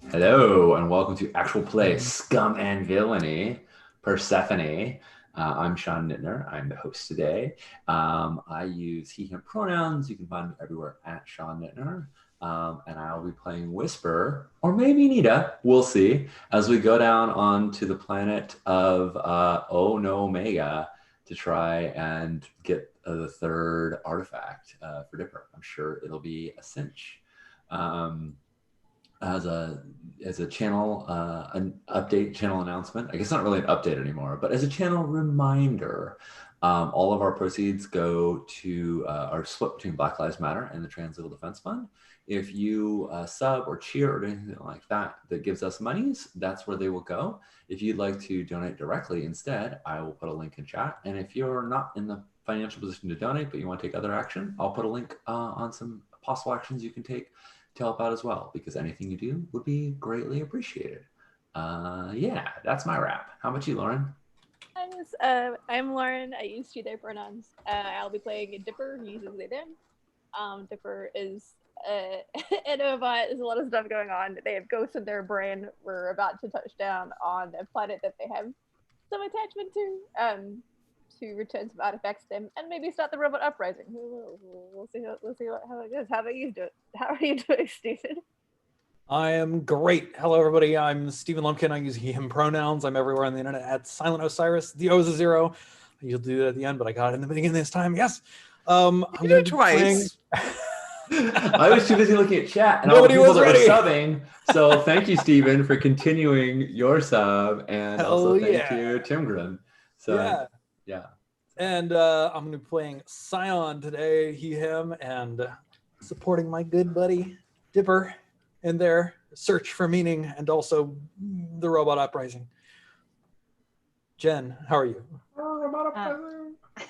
Hello, and welcome to Actual Play Scum and Villainy, Persephone. I'm Sean Nittner. I'm the host today. I use he, him pronouns. You can find me everywhere at Sean Nittner. And I'll be playing Whisper, or maybe Nita, we'll see, as we go down onto the planet of Omega to try and get the third artifact for Dipper. I'm sure it'll be a cinch. As a channel an update channel announcement, I guess not really an update anymore, but as a channel reminder, all of our proceeds go to are split between Black Lives Matter and the Trans Legal Defense Fund. If you sub or cheer or anything like that that gives us monies, that's where they will go. If you'd like to donate directly instead, I will put a link in chat. And if you're not in the financial position to donate but you want to take other action, I'll put a link on some possible actions you can take to help out as well, because anything you do would be greatly appreciated. Yeah, that's my wrap. How about you, Lauren? I'm Lauren. I use she, their pronouns. I'll be playing Dipper, who uses they, them. Dipper is in a bot. There's a lot of stuff going on. They have ghosts in their brain. We're about to touch down on a planet that they have some attachment to return some artifacts to them, and maybe start the robot uprising. We'll see how it goes. How about you do it? How are you doing, Stephen? I am great. Hello, everybody. I'm Stephen Lumpkin. I use he, him pronouns. I'm everywhere on the internet at Silent Osiris. The O is a 0. You'll do it at the end, but I got it in the beginning this time. Yes. I'm going to twice. I was too busy looking at chat and Nobody all the people was that were ready. subbing. So thank you, Stephen, for continuing your sub, and also thank you, Timgren. So yeah. And I'm going to be playing Scion today, he, him, and supporting my good buddy Dipper in their search for meaning, and also the robot uprising. Jen, how are you?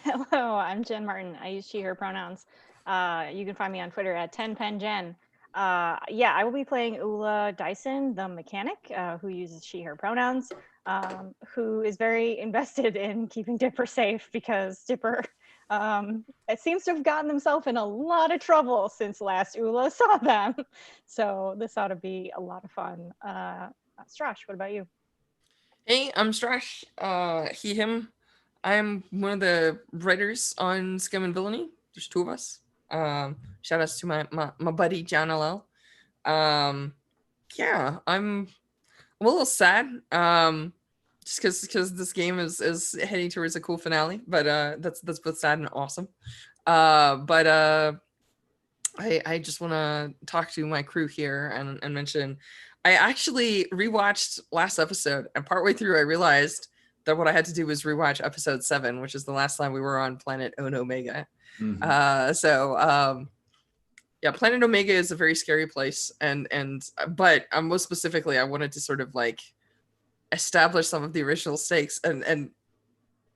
Hello, I'm Jen Martin. I use she, her pronouns. You can find me on Twitter at 10penjen. Yeah, I will be playing Ula Dyson, the mechanic, who uses she, her pronouns, who is very invested in keeping Dipper safe, because Dipper it seems to have gotten himself in a lot of trouble since last Ula saw them. So this ought to be a lot of fun. Strash, what about you? Hey, I'm Strash. He, him. I'm one of the writers on Scum and Villainy. There's 2 of us. Shout outs to my buddy John LL. Yeah, I'm a little sad. Just because this game is heading towards a cool finale, but that's both sad and awesome. But I just want to talk to my crew here and mention I actually rewatched last episode, and partway through I realized that what I had to do was rewatch episode 7, which is the last time we were on planet Omega. Mm-hmm. Yeah, Planet Omega is a very scary place, but most specifically, I wanted to sort of like establish some of the original stakes, and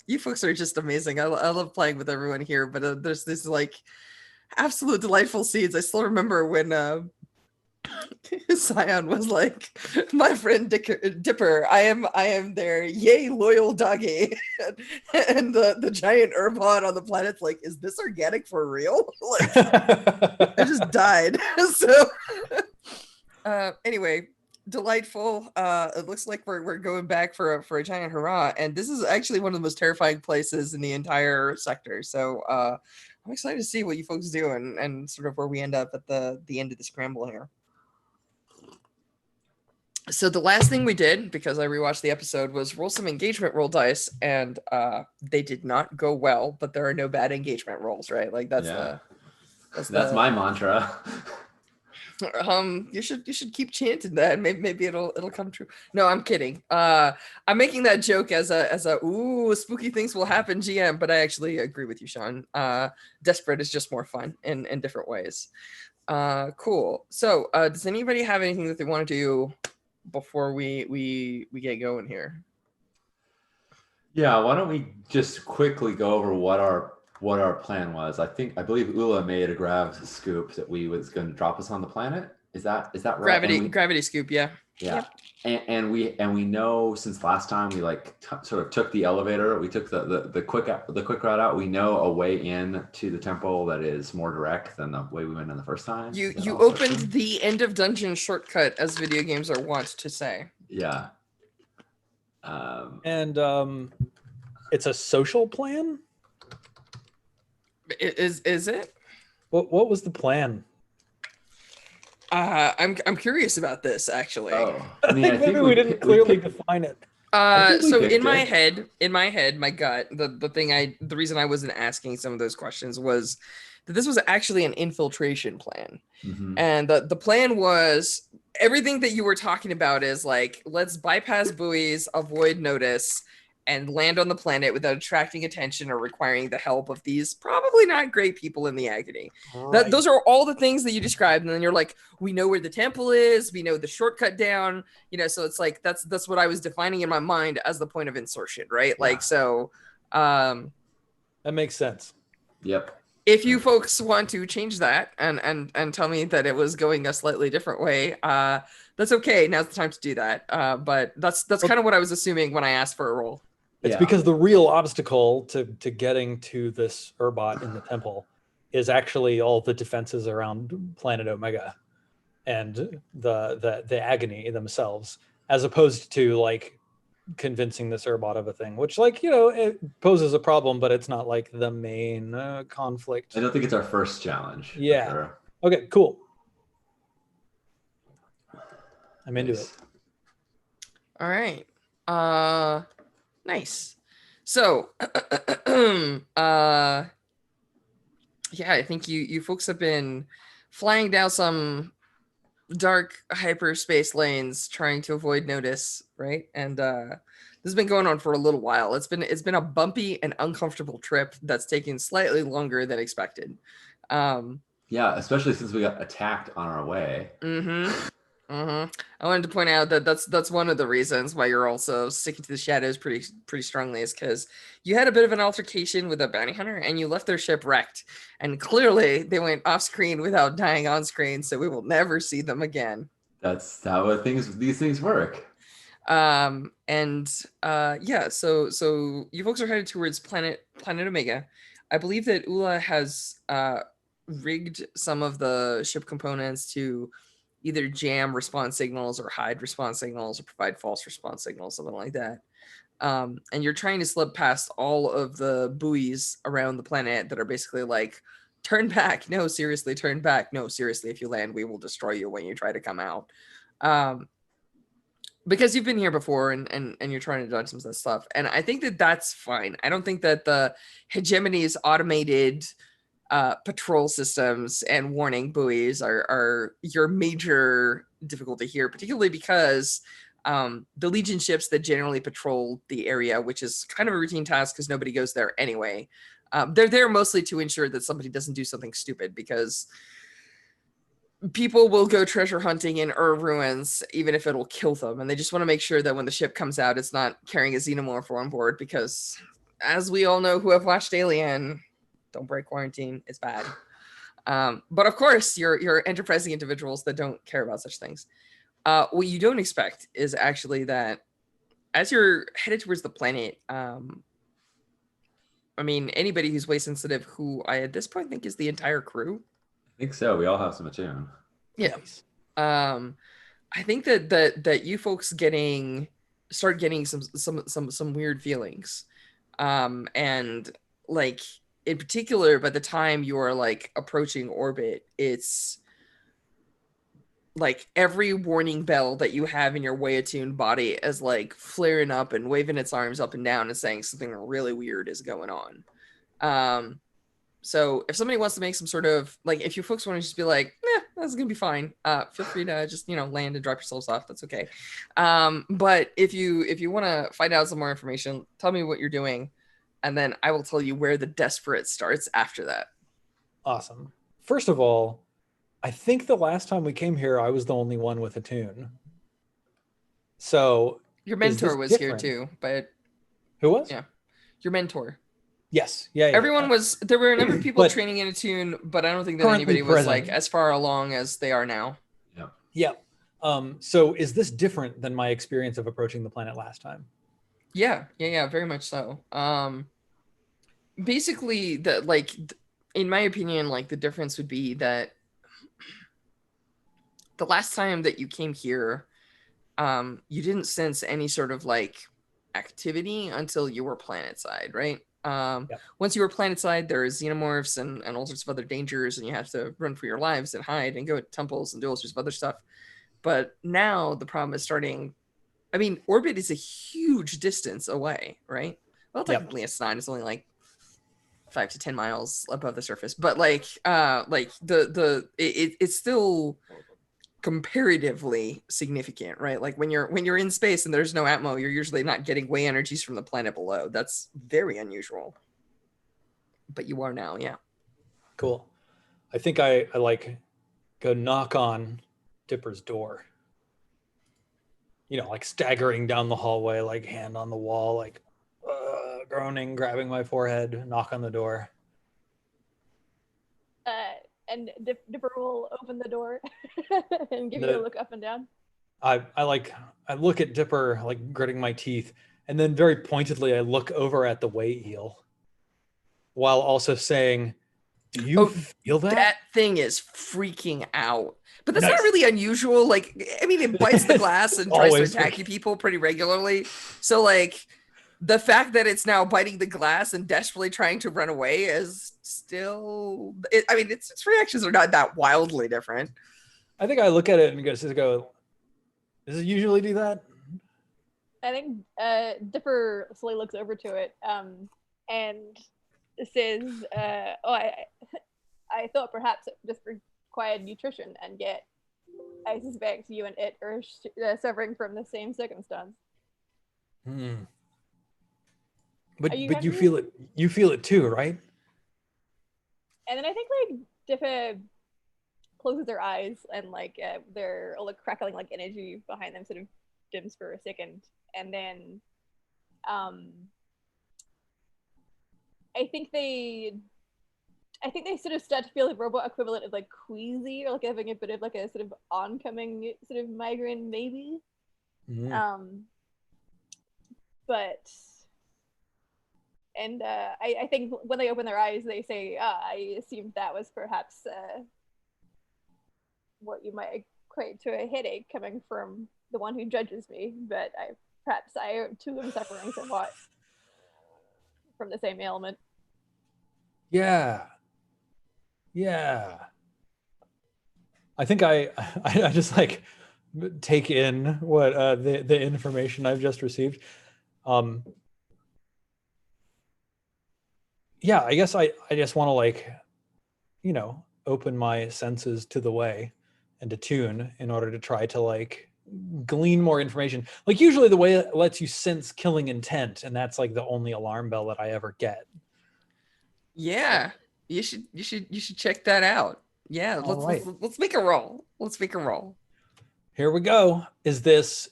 you folks are just amazing. I love playing with everyone here, but there's this like absolute delightful scenes. I still remember when Scion was like, "My friend Dipper, I am their yay loyal doggy," and the giant herbot on the planet's like, "Is this organic for real?" Like, I just died. So, anyway, delightful. It looks like we're going back for a giant hurrah, and this is actually one of the most terrifying places in the entire sector. So, I'm excited to see what you folks do and sort of where we end up at the end of the scramble here. So the last thing we did, because I rewatched the episode, was roll some engagement roll dice, and they did not go well, but there are no bad engagement rolls, right? Like that's my mantra. You should keep chanting that. Maybe it'll come true. No, I'm kidding. I'm making that joke as a ooh, spooky things will happen GM, but I actually agree with you, Sean. Desperate is just more fun in different ways. Cool. So does anybody have anything that they want to do before we get going here? Yeah, why don't we just quickly go over what our plan was? I believe Ula made a grav scoop that we was going to drop us on the planet. Is that right? Gravity scoop, yeah. Yeah. Yep. And we know since last time we like sort of took the elevator, we took the quick route out. We know a way in to the temple that is more direct than the way we went in the first time. You opened the end of dungeon shortcut, as video games are wont to say. Yeah. And it's a social plan. Is it? What was the plan? I'm curious about this actually. Oh, I mean, I think maybe we didn't clearly define it. think we So picked in my it. head, my gut, the reason I wasn't asking some of those questions was that this was actually an infiltration plan. Mhm. And the plan was everything that you were talking about is like, let's bypass buoys, avoid notice, and land on the planet without attracting attention or requiring the help of these probably not great people in the agony. Right. Those are all the things that you described. And then you're like, we know where the temple is, we know the shortcut down, so it's like that's what I was defining in my mind as the point of insertion, right? Yeah. Like, so that makes sense. Yep. if you folks want to change that and tell me that it was going a slightly different way, that's okay. Now's the time to do that. But that's kind of what I was assuming when I asked for a roll. It's because the real obstacle to getting to this Urbot in the temple is actually all the defenses around Planet Omega and the agony themselves, as opposed to like convincing this Urbot of a thing, which it poses a problem, but it's not like the main conflict. I don't think it's our first challenge. Yeah. Sure. Okay, cool. I'm into it. All right. Nice. So, yeah, I think you folks have been flying down some dark hyperspace lanes trying to avoid notice, right? And this has been going on for a little while. It's been a bumpy and uncomfortable trip that's taken slightly longer than expected. Yeah, especially since we got attacked on our way. I wanted to point out that that's one of the reasons why you're also sticking to the shadows pretty strongly, is because you had a bit of an altercation with a bounty hunter and you left their ship wrecked, and clearly they went off screen without dying on screen, so we will never see them again. That's how these things work. Yeah, so you folks are headed towards Planet Omega. I believe that Ula has rigged some of the ship components to either jam response signals or hide response signals or provide false response signals, something like that. And you're trying to slip past all of the buoys around the planet that are basically like, turn back. No, seriously, turn back. No, seriously, if you land, we will destroy you when you try to come out. Because you've been here before and you're trying to dodge some of that stuff. And I think that that's fine. I don't think that the hegemony's automated patrol systems and warning buoys are your major difficulty here, particularly because the Legion ships that generally patrol the area, which is kind of a routine task because nobody goes there anyway, they're there mostly to ensure that somebody doesn't do something stupid, because people will go treasure hunting in ruins even if it'll kill them, and they just want to make sure that when the ship comes out, it's not carrying a xenomorph on board, because as we all know who have watched Alien, don't break quarantine, it's bad. But of course, you're enterprising individuals that don't care about such things. What you don't expect is actually that as you're headed towards the planet, I mean, anybody who's way sensitive, who I at this point think is the entire crew. I think so. We all have some attune. Yeah. I think that you folks start getting some weird feelings. And like, in particular, by the time you are like approaching orbit, it's like every warning bell that you have in your way attuned body is like flaring up and waving its arms up and down and saying something really weird is going on. So if somebody wants to make some sort of, like, if you folks want to just be like, that's gonna be fine, feel free to just land and drop yourselves off. That's okay. But if you want to find out some more information, tell me what you're doing, and then I will tell you where the desperate starts after that. Awesome. First of all, I think the last time we came here, I was the only one with a tune. So your mentor was here too, but who was? Yeah, your mentor. Yes. Yeah. Everyone was. There were a number of people training in a tune, but I don't think that anybody was like as far along as they are now. Yeah. So is this different than my experience of approaching the planet last time? Yeah, very much so. Basically, in my opinion, like the difference would be that the last time that you came here, you didn't sense any sort of like activity until you were planetside, right? Yep. Once you were planetside, there are xenomorphs and all sorts of other dangers, and you have to run for your lives and hide and go to temples and do all sorts of other stuff. But now the problem is starting. I mean, orbit is a huge distance away, right? Well, technically it's not. It's only like 5 to 10 miles above the surface, but it's still comparatively significant, right? Like when you're in space and there's no atmo, you're usually not getting way energies from the planet below. That's very unusual. But you are now, yeah. Cool. I think I like go knock on Dipper's door. You know, like staggering down the hallway, like hand on the wall, like groaning, grabbing my forehead, knock on the door. And Dipper will open the door and give you a look up and down. I look at Dipper, like gritting my teeth, and then very pointedly I look over at the way eel, while also saying, "Do you feel that? That thing is freaking out." But that's Nice. not really unusual. Like, I mean, it bites the glass and tries to attack you people pretty regularly. So, like, the fact that it's now biting the glass and desperately trying to run away is still. I mean, its reactions are not that wildly different. I think I look at it and go, "Does it usually do that?" I think Dipper slowly looks over to it and says, I thought perhaps it just required nutrition, and yet I suspect you and it are suffering from the same circumstance." But you feel it. You feel it too, right? And then I think like Dipper closes their eyes and like they're all like crackling like energy behind them sort of dims for a second, and then I think they sort of start to feel the robot equivalent of like queasy, or like having a bit of like a sort of oncoming sort of migraine maybe. But I think when they open their eyes they say, I assumed that was perhaps what you might equate to a headache coming from the one who judges me, but perhaps I too am suffering somewhat from the same ailment. Yeah. I think I just like take in what the information I've just received. Yeah, I guess I just want to like, you know, open my senses to the way and to tune in order to try to like glean more information. Like usually the way it lets you sense killing intent, and that's like the only alarm bell that I ever get. Yeah, you should check that out. Yeah, let's make a roll. Let's make a roll. Here we go. Is this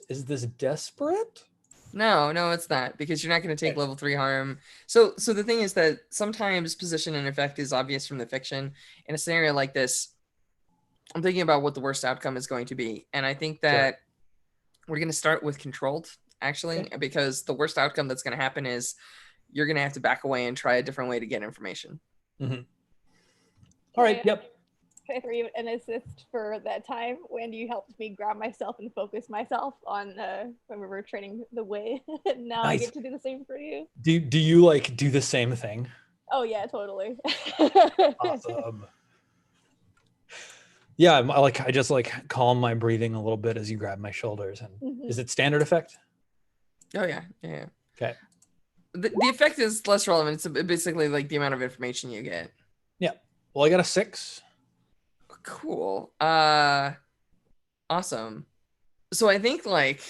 desperate? No, it's not, because you're not going to take level 3 harm. So the thing is that sometimes position and effect is obvious from the fiction. In a scenario like this, I'm thinking about what the worst outcome is going to be, and I think that we're going to start with controlled, actually, because the worst outcome that's going to happen is you're going to have to back away and try a different way to get information. Mm-hmm. All right. Yep. Can I throw you an assist for that time when you helped me grab myself and focus myself on when we were training the way? Now nice. I get to do the same for you. Do you like do the same thing? Oh yeah, totally. Awesome. Yeah, I just like calm my breathing a little bit as you grab my shoulders. And is it standard effect? Oh yeah. Okay. The effect is less relevant. It's basically like the amount of information you get. Yeah. Well, I got a 6. Cool. Awesome. So I think like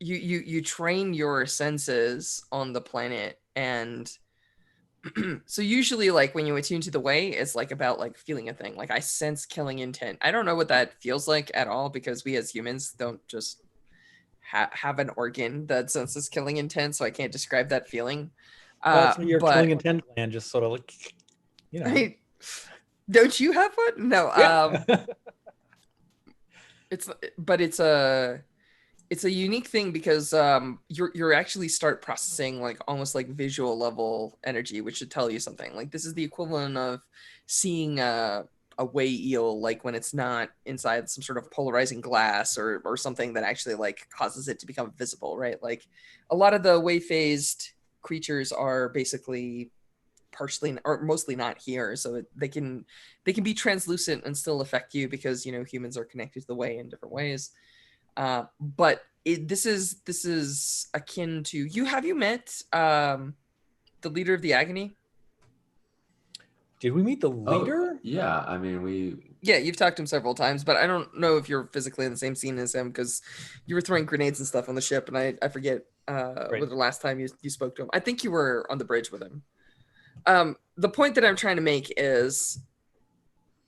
you train your senses on the planet, and so usually like when you attune to the way, it's like about like feeling a thing. Like I sense killing intent. I don't know what that feels like at all, because we as humans don't just have an organ that senses killing intent, so I can't describe that feeling. Well, your killing intent gland just sort of like, you know. Don't you have one? No. Yeah. It's a unique thing because you're actually start processing like almost like visual level energy, which should tell you something. Like this is the equivalent of seeing a way eel, like when it's not inside some sort of polarizing glass or something that actually like causes it to become visible, right? Like a lot of the way phased creatures are basically partially or mostly not here, so they can be translucent and still affect you because humans are connected to the way in different ways. But this is akin to you. Have you met the leader of the Agony? Did we meet the leader? Yeah, I mean Yeah, you've talked to him several times, but I don't know if you're physically in the same scene as him because you were throwing grenades and stuff on the ship, and I forget Right. what the last time you spoke to him. I think you were on the bridge with him. The point that I'm trying to make is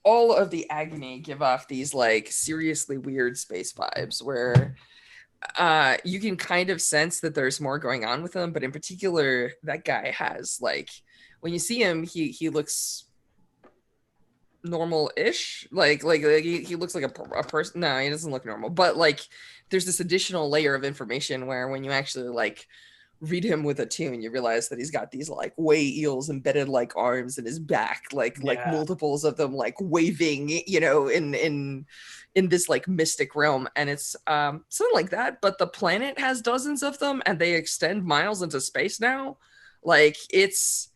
all of the Agony give off these like seriously weird space vibes where you can kind of sense that there's more going on with them, but in particular, that guy has like when you see him, he looks normal-ish, like he looks like a person. No, he doesn't look normal, but like there's this additional layer of information where when you actually like read him with a tune, you realize that he's got these like way eels embedded like arms in his back, like multiples of them like waving, in this like mystic realm, and it's something like that. But the planet has dozens of them, and they extend miles into space now. Like it's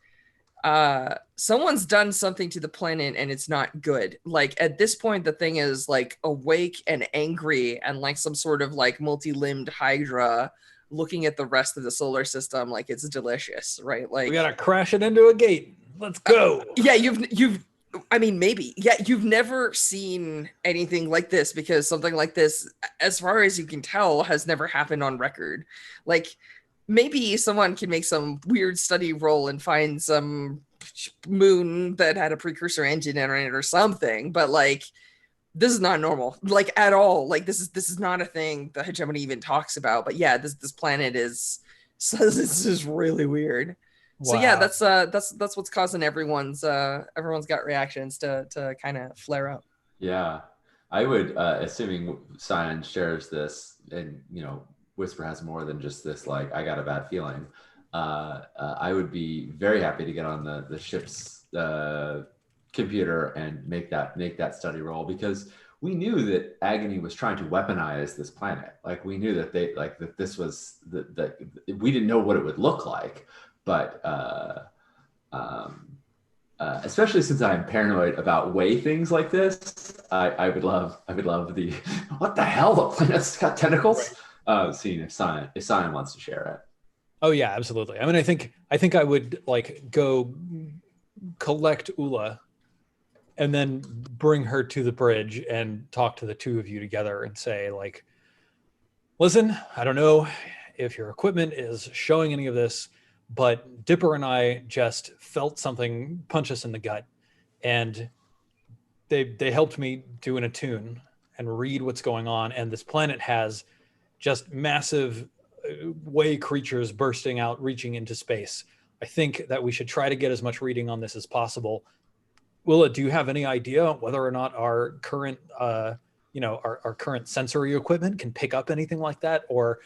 someone's done something to the planet and it's not good. Like at this point the thing is like awake and angry and like some sort of like multi-limbed hydra looking at the rest of the solar system like it's delicious, right? Like We gotta crash it into a gate. Let's go. yeah, you've I mean maybe yeah, you've never seen anything like this because something like this, as far as you can tell, has never happened on record. Like maybe someone can make some weird study roll and find some moon that had a precursor engine in it or something, but like this is not normal, like at all. Like this is not a thing the hegemony even talks about. But yeah, this planet is this is really weird. Wow. So yeah, that's what's causing everyone's gut reactions to kind of flare up. Yeah, I would, assuming Cyan shares this, and Whisper has more than just this, like, I got a bad feeling. I would be very happy to get on the ship's computer and make that study roll, because we knew that Agony was trying to weaponize this planet. Like we knew that that this was that we didn't know what it would look like, but especially since I'm paranoid about way things like this, I would love the what the hell, the planet's got tentacles. Right. Seeing if Cyan wants to share it. Oh yeah, absolutely. I mean, I think I would like go collect Ula and then bring her to the bridge and talk to the two of you together and say like, listen, I don't know if your equipment is showing any of this, but Dipper and I just felt something punch us in the gut, and they helped me do an attune and read what's going on. And this planet has just massive way creatures bursting out, reaching into space. I think that we should try to get as much reading on this as possible. Willa, do you have any idea whether or not our current, our current sensory equipment can pick up anything like that? Or,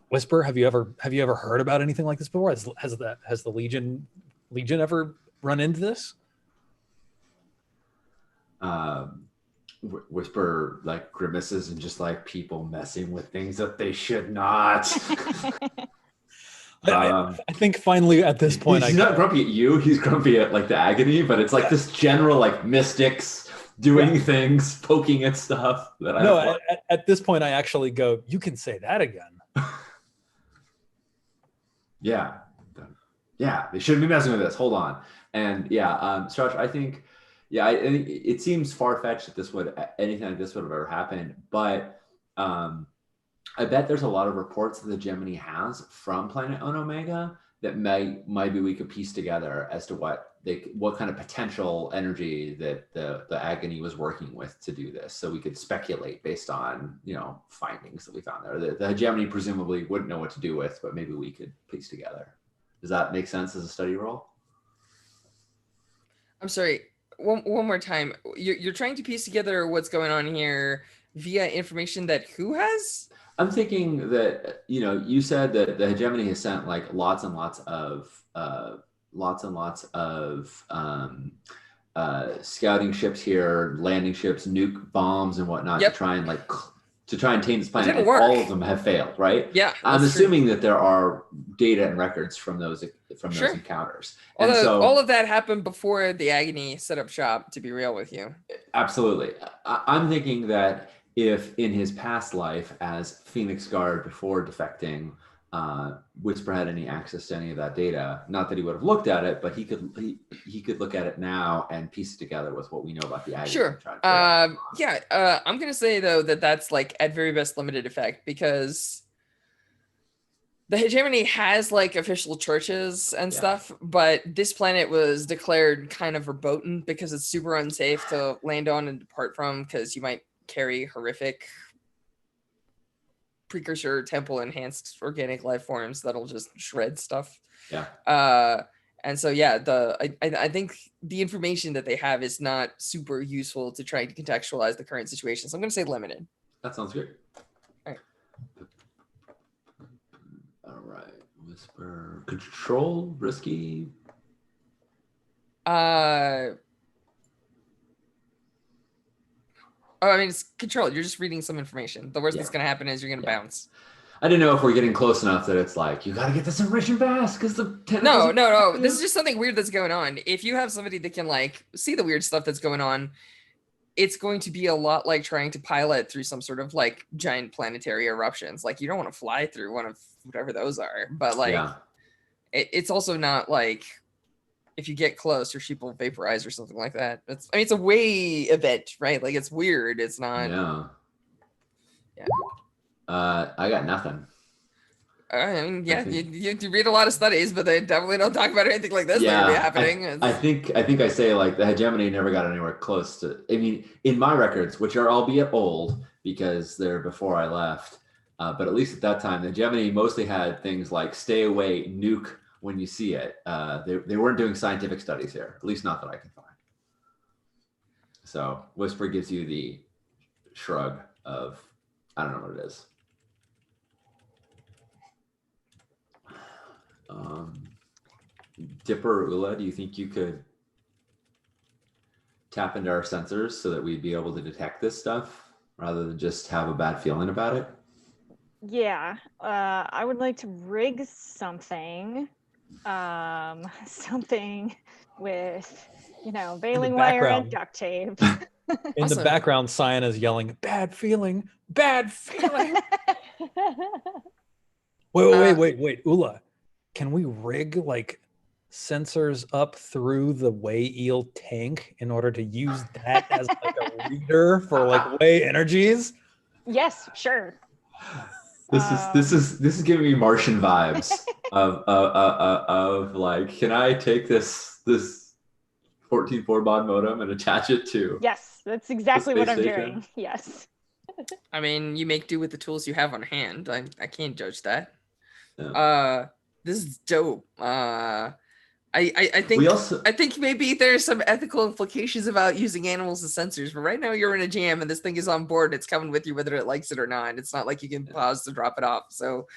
Whisper, have you ever heard about anything like this before? Has the Legion ever run into this? Whisper like grimaces and just like people messing with things that they should not. I think finally at this point, he's not grumpy at you. He's grumpy at like the Agony, but it's like this general like mystics doing things, poking at stuff. At this point, I actually go, you can say that again. Yeah, they shouldn't be messing with this. Hold on, and Strauch, I think. Yeah, I think it seems far-fetched that anything like this would have ever happened, but I bet there's a lot of reports that the Gemini has from Planet Omega that maybe we could piece together as to what kind of potential energy that the Agony was working with to do this. So we could speculate based on findings that we found there. The Gemini presumably wouldn't know what to do with, but maybe we could piece together. Does that make sense as a study role? I'm sorry. one more time. You're trying to piece together what's going on here via information that who has? I'm thinking that, you said that the hegemony has sent like lots and lots of scouting ships here, landing ships, nuke bombs and whatnot Yep. to try and tame this planet. Didn't And work. all of them have failed, right? Yeah. I'm that's true. assuming that there are data and records from those Sure. encounters. And Although so all of that happened before the Agony set up shop, to be real with you. absolutely. I'm thinking that if in his past life as Phoenix Guard before defecting, Whisper had any access to any of that data, not that he would have looked at it, but he could look at it now and piece it together with what we know about the Agony. Sure. I'm gonna say though that's like at very best limited effect, because the hegemony has like official churches and stuff, but this planet was declared kind of verboten because it's super unsafe to land on and depart from, because you might carry horrific precursor temple enhanced organic life forms that'll just shred stuff. And so I think the information that they have is not super useful to try to contextualize the current situation, so I'm going to say limited. That sounds good. All right. All right. Whisper. Control. Risky. I mean, it's control. You're just reading some information. The worst that's going to happen is you're going to bounce. I didn't know if we're getting close enough that it's like, you got to get this information fast because the No. This is just something weird that's going on. If you have somebody that can like see the weird stuff that's going on, it's going to be a lot like trying to pilot through some sort of like giant planetary eruptions. Like you don't want to fly through one of whatever those are, but like it's also not like if you get close, your sheep will vaporize or something like that. It's a way event, right? Like it's weird. It's not. Yeah. I got nothing. I mean, you read a lot of studies, but they definitely don't talk about anything like this that would be happening. I think I say like the hegemony never got anywhere close to. I mean, in my records, which are albeit old because they're before I left, but at least at that time, the hegemony mostly had things like "stay away, nuke when you see it." They weren't doing scientific studies here, at least not that I can find. So Whisper gives you the shrug of, I don't know what it is. Dipper or Ula, do you think you could tap into our sensors so that we'd be able to detect this stuff rather than just have a bad feeling about it? Yeah, I would like to rig something, something with, baling wire and duct tape. In the background, Cyan is yelling, "Bad feeling, bad feeling." Wait, Ula. Can we rig like sensors up through the Way Eel tank in order to use that as like a reader for like Way energies? Yes, sure. This is giving me Martian vibes of like, can I take this 14.4 baud modem and attach it to? Yes, that's exactly what I'm station? doing. Yes. I mean, you make do with the tools you have on hand. I can't judge that. Yeah. This is dope. I think maybe there's some ethical implications about using animals as sensors, but right now you're in a jam and this thing is on board. It's coming with you whether it likes it or not. It's not like you can pause to drop it off. So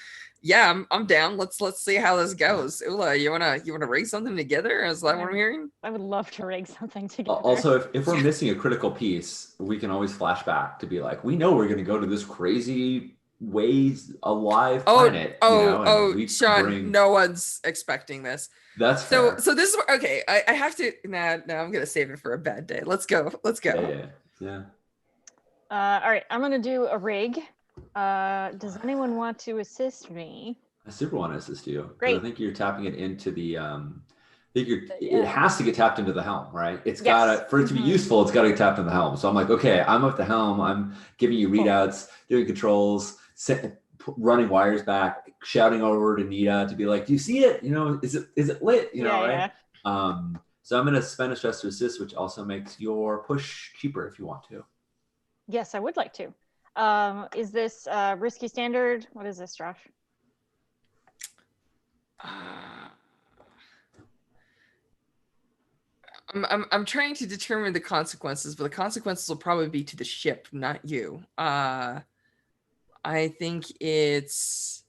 yeah, I'm down. Let's see how this goes. Ula, you wanna rig something together? Is that what I'm hearing? I would love to rig something together. Also, if we're missing a critical piece, we can always flash back to be like, we know we're gonna go to this crazy ways alive planet. Sean, no one's expecting this. That's fair. So this is okay. I have to now. I'm gonna save it for a bad day. Let's go. Yeah. All right, I'm gonna do a rig. Does anyone want to assist me? I super want to assist you. Great. I think you're tapping it into the. It has to get tapped into the helm, right? It's gotta, for it to be useful, it's gotta get tapped into the helm. So I'm like, okay, I'm at the helm. I'm giving you readouts, doing controls, running wires back, shouting over to Nita to be like, do you see it? Is it lit? Right? So I'm gonna spend a stress to assist, which also makes your push cheaper if you want to. Yes, I would like to. Is this risky standard? What is this, Josh? I'm trying to determine the consequences, but the consequences will probably be to the ship, not you. I think it's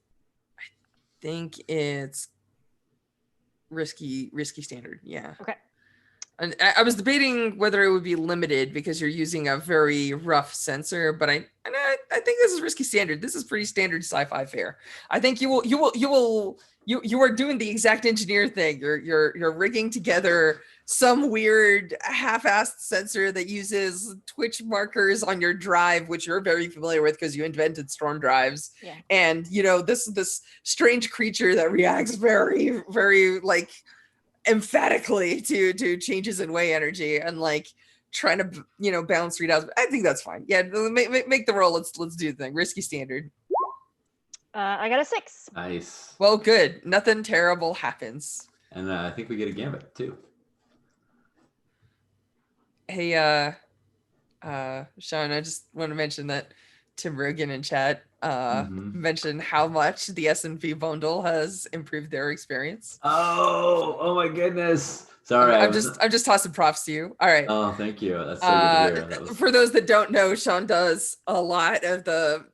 risky standard. Yeah. Okay. And I was debating whether it would be limited because you're using a very rough sensor, but I think this is risky standard. This is pretty standard sci-fi fare. I think you are doing the exact engineer thing. You're rigging together some weird half-assed sensor that uses twitch markers on your drive, which you're very familiar with because you invented storm drives. Yeah. And this strange creature that reacts very, very like emphatically to changes in way energy and like trying to balance readouts. I think that's fine. Yeah, make the roll. Let's do the thing. Risky standard. I got a 6. Nice. Well, good. Nothing terrible happens. And I think we get a gambit too. Hey, Sean, I just want to mention that Tim Rogan in chat mentioned how much the S&P bundle has improved their experience. Oh my goodness. Sorry. I'm just tossing props to you. All right. Oh, thank you. That's so good to hear. For those that don't know, Sean does a lot of the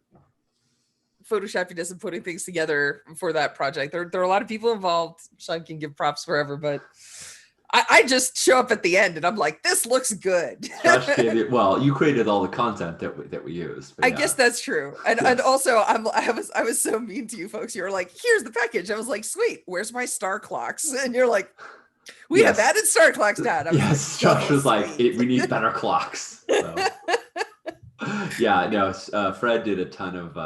photoshoppiness and putting things together for that project. There are a lot of people involved. Sean can give props wherever, but I just show up at the end and I'm like, this looks good. Well, you created all the content that we used. I guess that's true. And also I was so mean to you folks. You were like, here's the package. I was like, sweet, where's my star clocks? And you're like, we have added star clocks, Dad. Yes, Josh was like, we need better clocks. So. Yeah, no, Fred did a ton of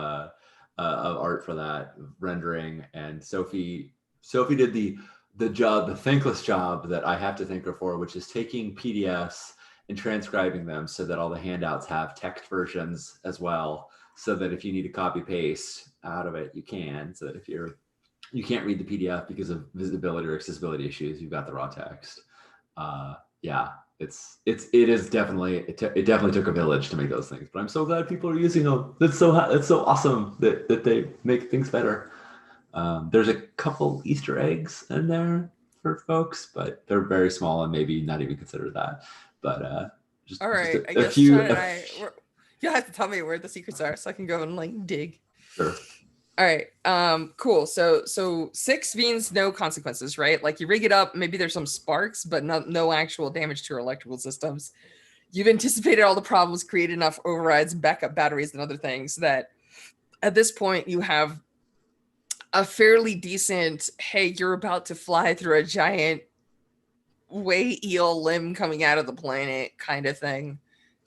art for that rendering, and Sophie did the thankless job that I have to thank her for, which is taking PDFs and transcribing them so that all the handouts have text versions as well, so that if you need to copy paste out of it, you can. So that if you can't read the PDF because of visibility or accessibility issues, you've got the raw text. Yeah, it definitely took a village to make those things, but I'm so glad people are using them. That's so awesome that they make things better. There's a couple Easter eggs in there for folks, but they're very small and maybe not even considered that. But just all right, just I guess you'll have to tell me where the secrets are so I can go and like dig. Sure. All right. Cool. So 6 means no consequences, right? Like you rig it up, maybe there's some sparks, but no actual damage to your electrical systems. You've anticipated all the problems, created enough overrides, backup batteries, and other things that at this point you have a fairly decent, hey, you're about to fly through a giant way eel limb coming out of the planet kind of thing.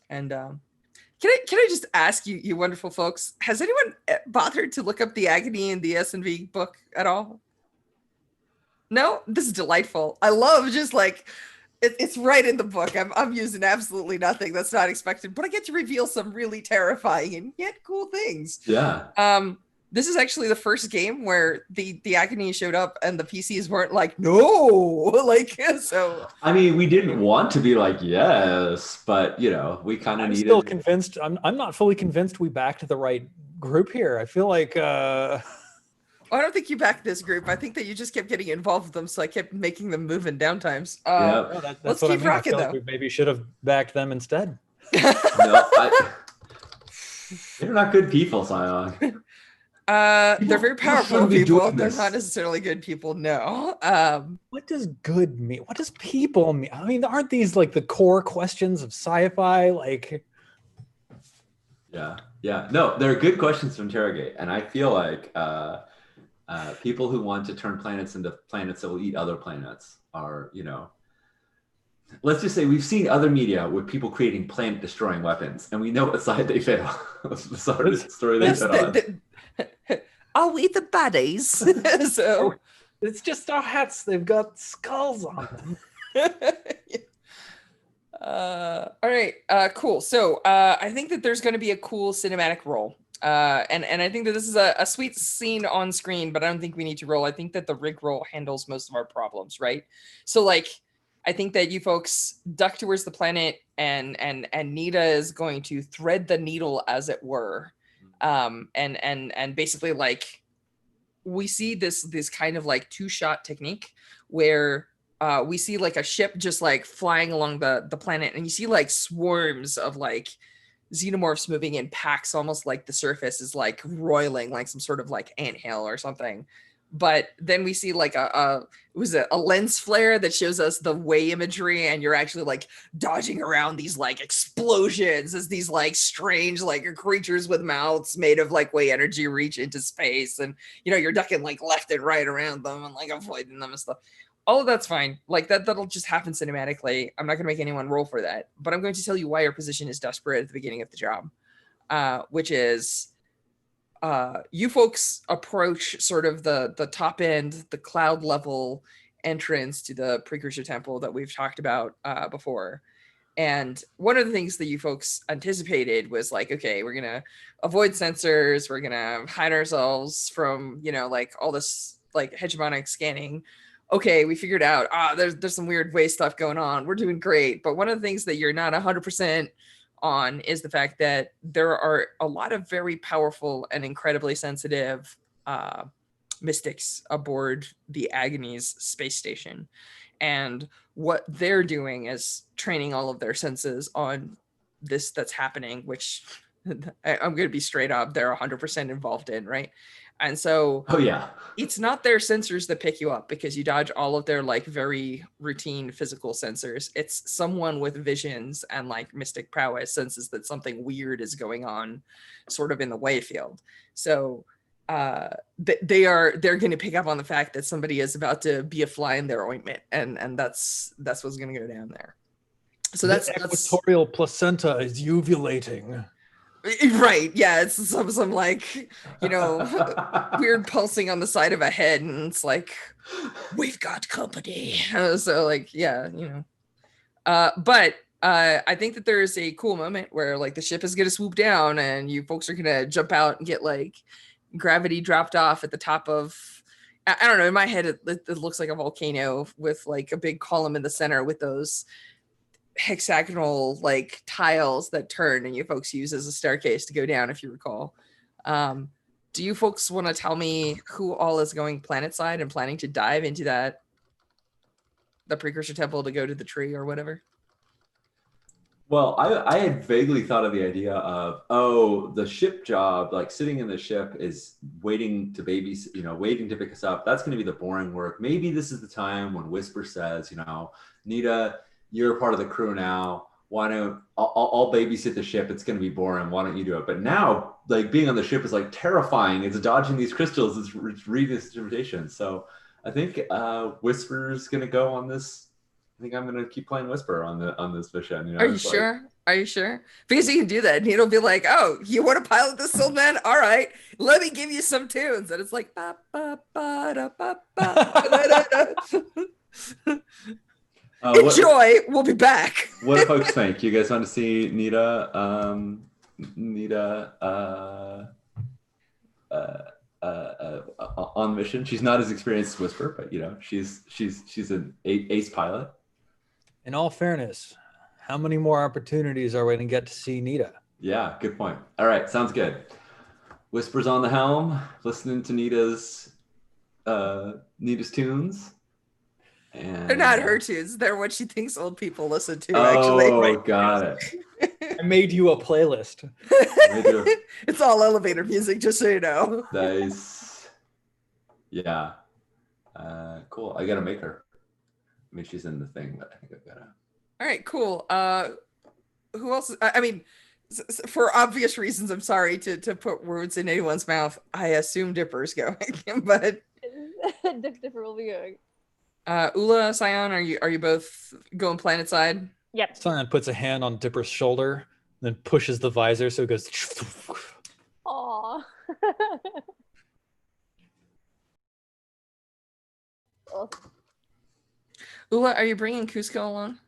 And can I just ask you wonderful folks, has anyone bothered to look up the agony in the S&V book at all? No? This is delightful. I love just like, it's right in the book. I'm using absolutely nothing that's not expected, but I get to reveal some really terrifying and yet cool things. Yeah. This is actually the first game where the agony showed up and the PCs weren't like, no, like, so. I mean, we didn't want to be like, yes, but we kind of needed. I'm still convinced. I'm not fully convinced we backed the right group here. I feel like. I don't think you backed this group. I think that you just kept getting involved with them, so I kept making them move in downtimes. Let's keep rocking, though. We maybe should have backed them instead. No, they're not good people, Sion. They're very powerful people. They're not necessarily good people. No. What does good mean? What does people mean? I mean, aren't these like the core questions of sci-fi? Like, yeah. No, they're good questions to interrogate, and I feel like people who want to turn planets into planets that will eat other planets are, let's just say we've seen other media with people creating planet-destroying weapons, and we know what side they fail. The story they fit on. Are we the baddies? So it's just our hats. They've got skulls on them. All right. Cool. So I think that there's going to be a cool cinematic roll. And I think that this is a sweet scene on screen, but I don't think we need to roll. I think that the rig roll handles most of our problems, right? So like, I think that you folks duck towards the planet and Nita is going to thread the needle, as it were. And basically like we see this kind of like 2-shot technique where we see like a ship just like flying along the planet, and you see like swarms of like xenomorphs moving in packs, almost like the surface is like roiling like some sort of like anthill or something. But then we see like a lens flare that shows us the way imagery, and you're actually like dodging around these like explosions as these like strange like creatures with mouths made of like way energy reach into space, and you know you're ducking like left and right around them and like avoiding them and stuff. All of that's fine. Like that'll just happen cinematically. I'm not gonna make anyone roll for that, but I'm going to tell you why your position is desperate at the beginning of the job, which is you folks approach sort of the top end, the cloud level entrance to the precursor temple that we've talked about before. And one of the things that you folks anticipated was like, okay, we're gonna avoid sensors, we're gonna hide ourselves from, you know, like all this like hegemonic scanning. Okay, we figured out there's some weird way stuff going on. We're doing great. But one of the things that you're not 100% on is the fact that there are a lot of very powerful and incredibly sensitive mystics aboard the Agony's space station. And what they're doing is training all of their senses on this that's happening, which I'm going to be straight up, they're 100% involved in, right? And so Oh yeah. it's not their sensors that pick you up because you dodge all of their like very routine physical sensors. It's someone with visions and like mystic prowess senses that something weird is going on sort of in the way field. So they're going to pick up on the fact that somebody is about to be a fly in their ointment, and that's what's going to go down there. So that's equatorial placenta is uvulating. Right, yeah, it's some like, you know, weird pulsing on the side of a head, and it's like, we've got company. So like, yeah, you know, but I think that there's a cool moment where like the ship is gonna swoop down and you folks are gonna jump out and get like gravity dropped off at the top of, I don't know, in my head it looks like a volcano with like a big column in the center with those hexagonal like tiles that turn, and you folks use as a staircase to go down, if you recall. Do you folks want to tell me who all is going planet side and planning to dive into the precursor temple to go to the tree or whatever? Well, I had vaguely thought of the idea of, oh, the ship job, like sitting in the ship is waiting to babies, you know, waiting to pick us up. That's going to be the boring work. Maybe this is the time when Whisper says, you know, Nita, you're a part of the crew now. Why don't I'll babysit the ship? It's going to be boring. Why don't you do it? But now, like being on the ship is like terrifying. It's dodging these crystals. It's reading this interpretation. So I think Whisper's going to go on this. I think I'm going to keep playing Whisper on this mission. You know, Are you sure? Are you sure? Because you can do that, and it'll be like, "Oh, you want to pilot this, old man? All right, let me give you some tunes." And it's like, ba, ba, ba, da, ba, ba, enjoy. We'll be back. What do folks think? You guys want to see Nita on mission? She's not as experienced as Whisper, but you know, she's an ace pilot. In all fairness, how many more opportunities are we going to get to see Nita? Yeah, good point. All right, sounds good. Whisper's on the helm, listening to Nita's tunes. And they're not her tunes. They're what she thinks old people listen to, actually. Oh, right? Got it. I made you a playlist. It's all elevator music, just so you know. Nice. Yeah. Cool. I got to make her. I mean, she's in the thing, but I think I've got to. All right, cool. Who else? I mean, for obvious reasons, I'm sorry to put words in anyone's mouth. I assume Dipper's going, but Dipper will be going. Ula, Scion, are you both going planet side? Yep. Scion puts a hand on Dipper's shoulder, then pushes the visor so it goes. Aww. Oh. Ula, are you bringing Cusco along?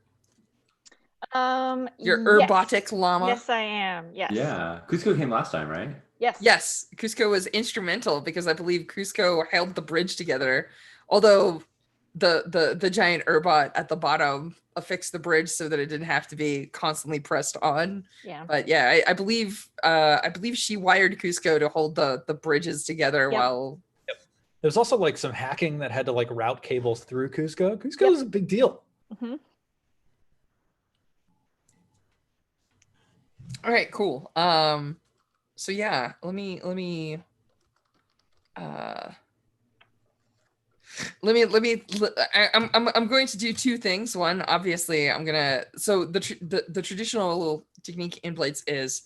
Your yes. Urbotic llama? Yes, I am. Yes. Yeah. Cusco came last time, right? Yes. Yes, Cusco was instrumental because I believe Cusco held the bridge together. Although the giant Urbot at the bottom affixed the bridge so that it didn't have to be constantly pressed on. Yeah. But yeah, I believe she wired Cusco to hold the bridges together while. Yep. There's also like some hacking that had to like route cables through Cusco. Cusco Yep. is a big deal. Mhm. All right, cool. So yeah, let me uh I'm going to do two things. One, obviously, I'm gonna so the traditional little technique in Blades is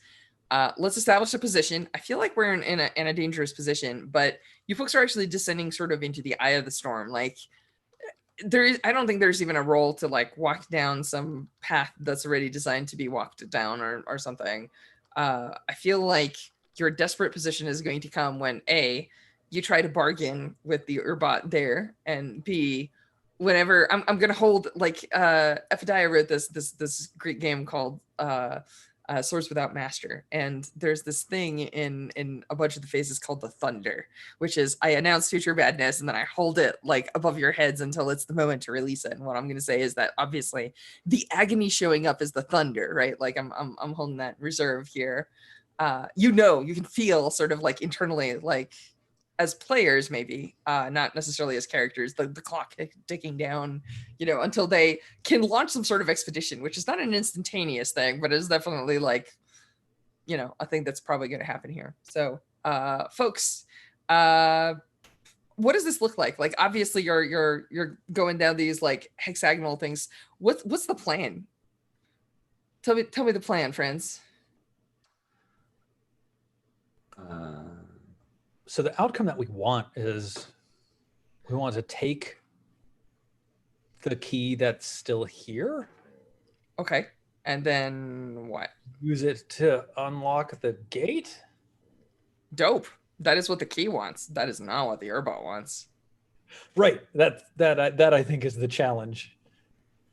let's establish a position. I feel like we're in a dangerous position, but you folks are actually descending sort of into the eye of the storm. Like I don't think there's even a role to like walk down some path that's already designed to be walked down or something. I feel like your desperate position is going to come when A, you try to bargain with the Urbot there, and B, whenever I'm gonna hold like Ephidiah wrote this great game called Swords Without Master, and there's this thing in a bunch of the phases called the Thunder, which is I announce future badness and then I hold it like above your heads until it's the moment to release it. And what I'm going to say is that obviously the agony showing up is the thunder, right? Like I'm holding that reserve here. You can feel sort of like internally, like as players, maybe not necessarily as characters, the clock ticking down, until they can launch some sort of expedition, which is not an instantaneous thing, but is definitely like, a thing that's probably going to happen here. So, folks, what does this look like? Like, obviously, you're going down these like hexagonal things. What's the plan? Tell me the plan, friends. So the outcome that we want is we want to take the key that's still here. Okay. And then what? Use it to unlock the gate. Dope. That is what the key wants. That is not what the Urbot wants. Right. That I think is the challenge.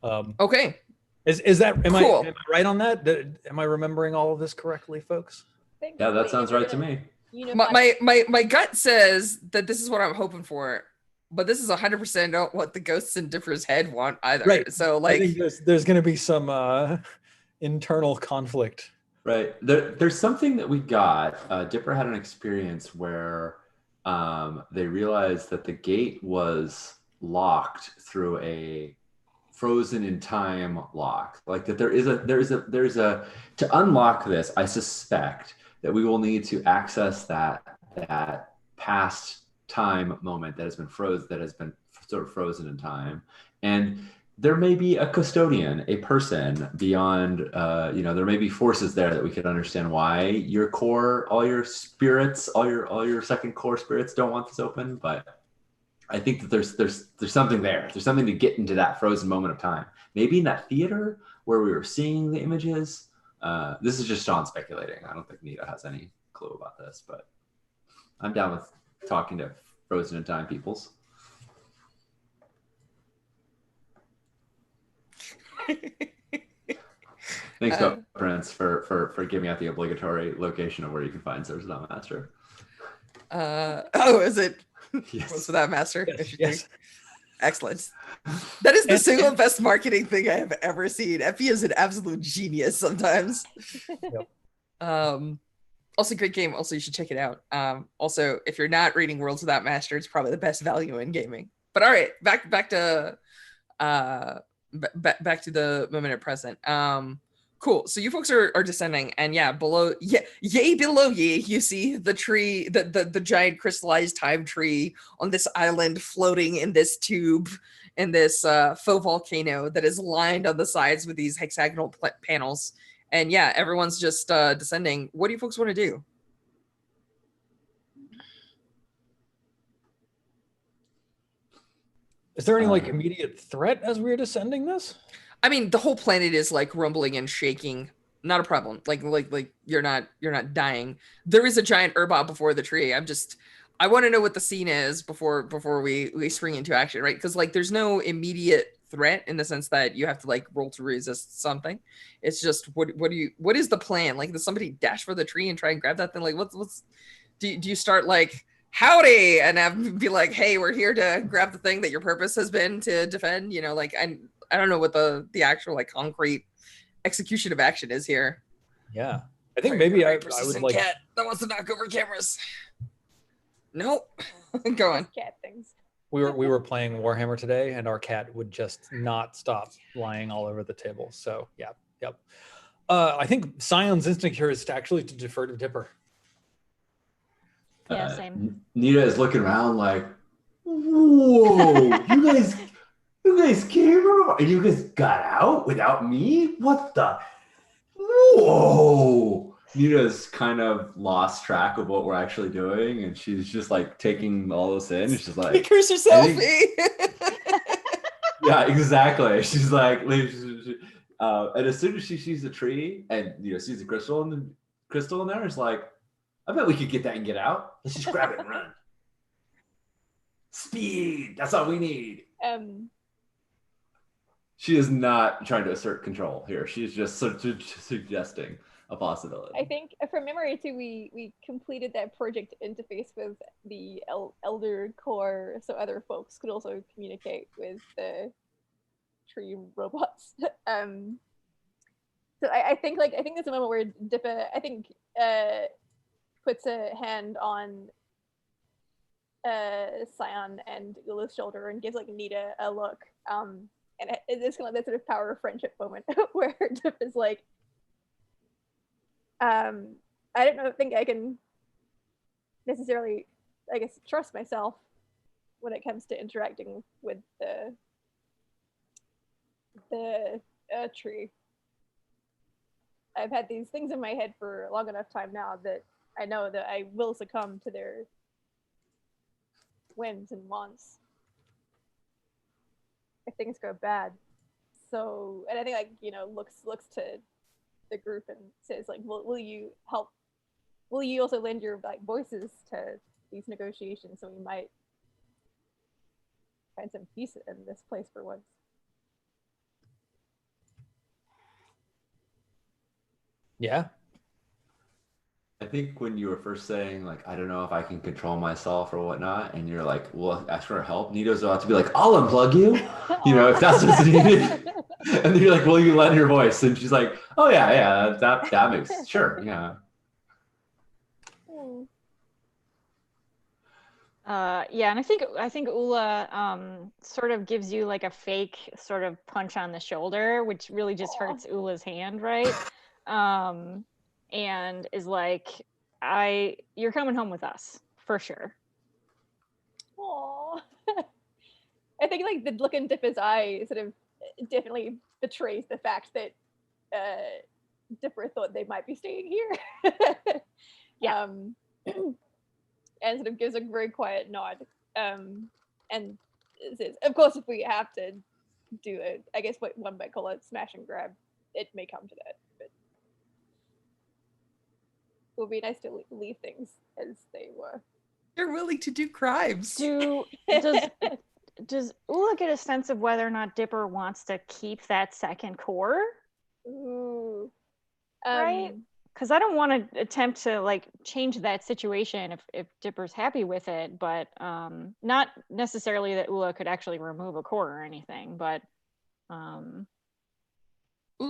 Okay. Is that am cool. I right on that? Am I remembering all of this correctly, folks? Yeah, that sounds right to me. My gut says that this is what I'm hoping for, but this is 100% not what the ghosts in Dipper's head want either. Right. So like, I think there's going to be some internal conflict. Right. There's something that we got. Dipper had an experience where they realized that the gate was locked through a frozen in time lock. Like that there is a to unlock this, I suspect that we will need to access that past time moment that has been sort of frozen in time. And there may be a custodian, a person beyond, there may be forces there that we could understand why your core, all your spirits, all your second core spirits don't want this open. But I think that there's something there. There's something to get into that frozen moment of time. Maybe in that theater where we were seeing the images. This is just Sean speculating. I don't think Nita has any clue about this, but I'm down with talking to frozen in time peoples. Thanks, Prince, for giving out the obligatory location of where you can find Swords Without Master. Is it? Yes. Swords Without Master? Yes. Excellent. That is the single best marketing thing I have ever seen. Effie is an absolute genius sometimes. Yep. Also, great game. Also, you should check it out. Also, if you're not reading Worlds Without Master, it's probably the best value in gaming. But all right, back to back to the moment at present. Cool. So you folks are descending, and below ye, you see the tree, the giant crystallized time tree on this island floating in this tube in this faux volcano that is lined on the sides with these hexagonal panels. And everyone's just descending. What do you folks want to do? Is there any like immediate threat as we're descending this? I mean, the whole planet is like rumbling and shaking. Not a problem. Like you're not dying. There is a giant Urbot before the tree. I want to know what the scene is before we spring into action, right? Because like there's no immediate threat in the sense that you have to like roll to resist something. It's just what is the plan? Like, does somebody dash for the tree and try and grab that thing? Like do you start like howdy and be like, hey, we're here to grab the thing that your purpose has been to defend? Like I don't know what the actual like concrete execution of action is here. Yeah, I think maybe I would like cat that wants to knock over cameras. Nope. Go on. Cat things. We were playing Warhammer today, and our cat would just not stop lying all over the table. So yep. I think Scion's instinct here is actually to defer to Dipper. Yeah, same. Nita is looking around like, whoa, you guys came over and you guys got out without me? What the? Whoa. Nita's kind of lost track of what we're actually doing, and she's just like taking all this in. She's like, Make her selfie. yeah, exactly. She's like, and as soon as she sees the tree and sees the crystal in there, it's like, I bet we could get that and get out. Let's just grab it and run. Speed. That's all we need. She is not trying to assert control here. She's just suggesting a possibility. I think from memory too, we completed that project interface with the Elder Core, so other folks could also communicate with the tree robots. So I think there's a moment where Dippa, I think, puts a hand on Scion and Ula's shoulder and gives like Nita a look. And it's kind of that sort of power of friendship moment where Dippa's like, I don't think I can necessarily, I guess, trust myself when it comes to interacting with the tree. I've had these things in my head for a long enough time now that I know that I will succumb to their whims and wants if things go bad. So, and I think looks to the group and says like, will you help? Will you also lend your like voices to these negotiations so we might find some peace in this place for once? Yeah. I think when you were first saying like, I don't know if I can control myself or whatnot, and you're like, well, ask for help. Nito's about to be like, I'll unplug you, if that's what's needed. And then you're like, will you lend your voice? And she's like, oh yeah, that makes sure, yeah. Yeah, and I think Ula sort of gives you like a fake sort of punch on the shoulder, which really just hurts Ula's hand, right? And is like, you're coming home with us for sure. Aww. I think like the look in Dipper's eye sort of definitely betrays the fact that Dipper thought they might be staying here. Yeah. And sort of gives a very quiet nod. And says, of course, if we have to do it, I guess what one might call it smash and grab, it may come to that. But it would be nice to leave things as they were. You're willing to do crimes. Does Ula get a sense of whether or not Dipper wants to keep that second core? Ooh. Right? Because I don't want to attempt to like change that situation if Dipper's happy with it, but not necessarily that Ula could actually remove a core or anything, but Ula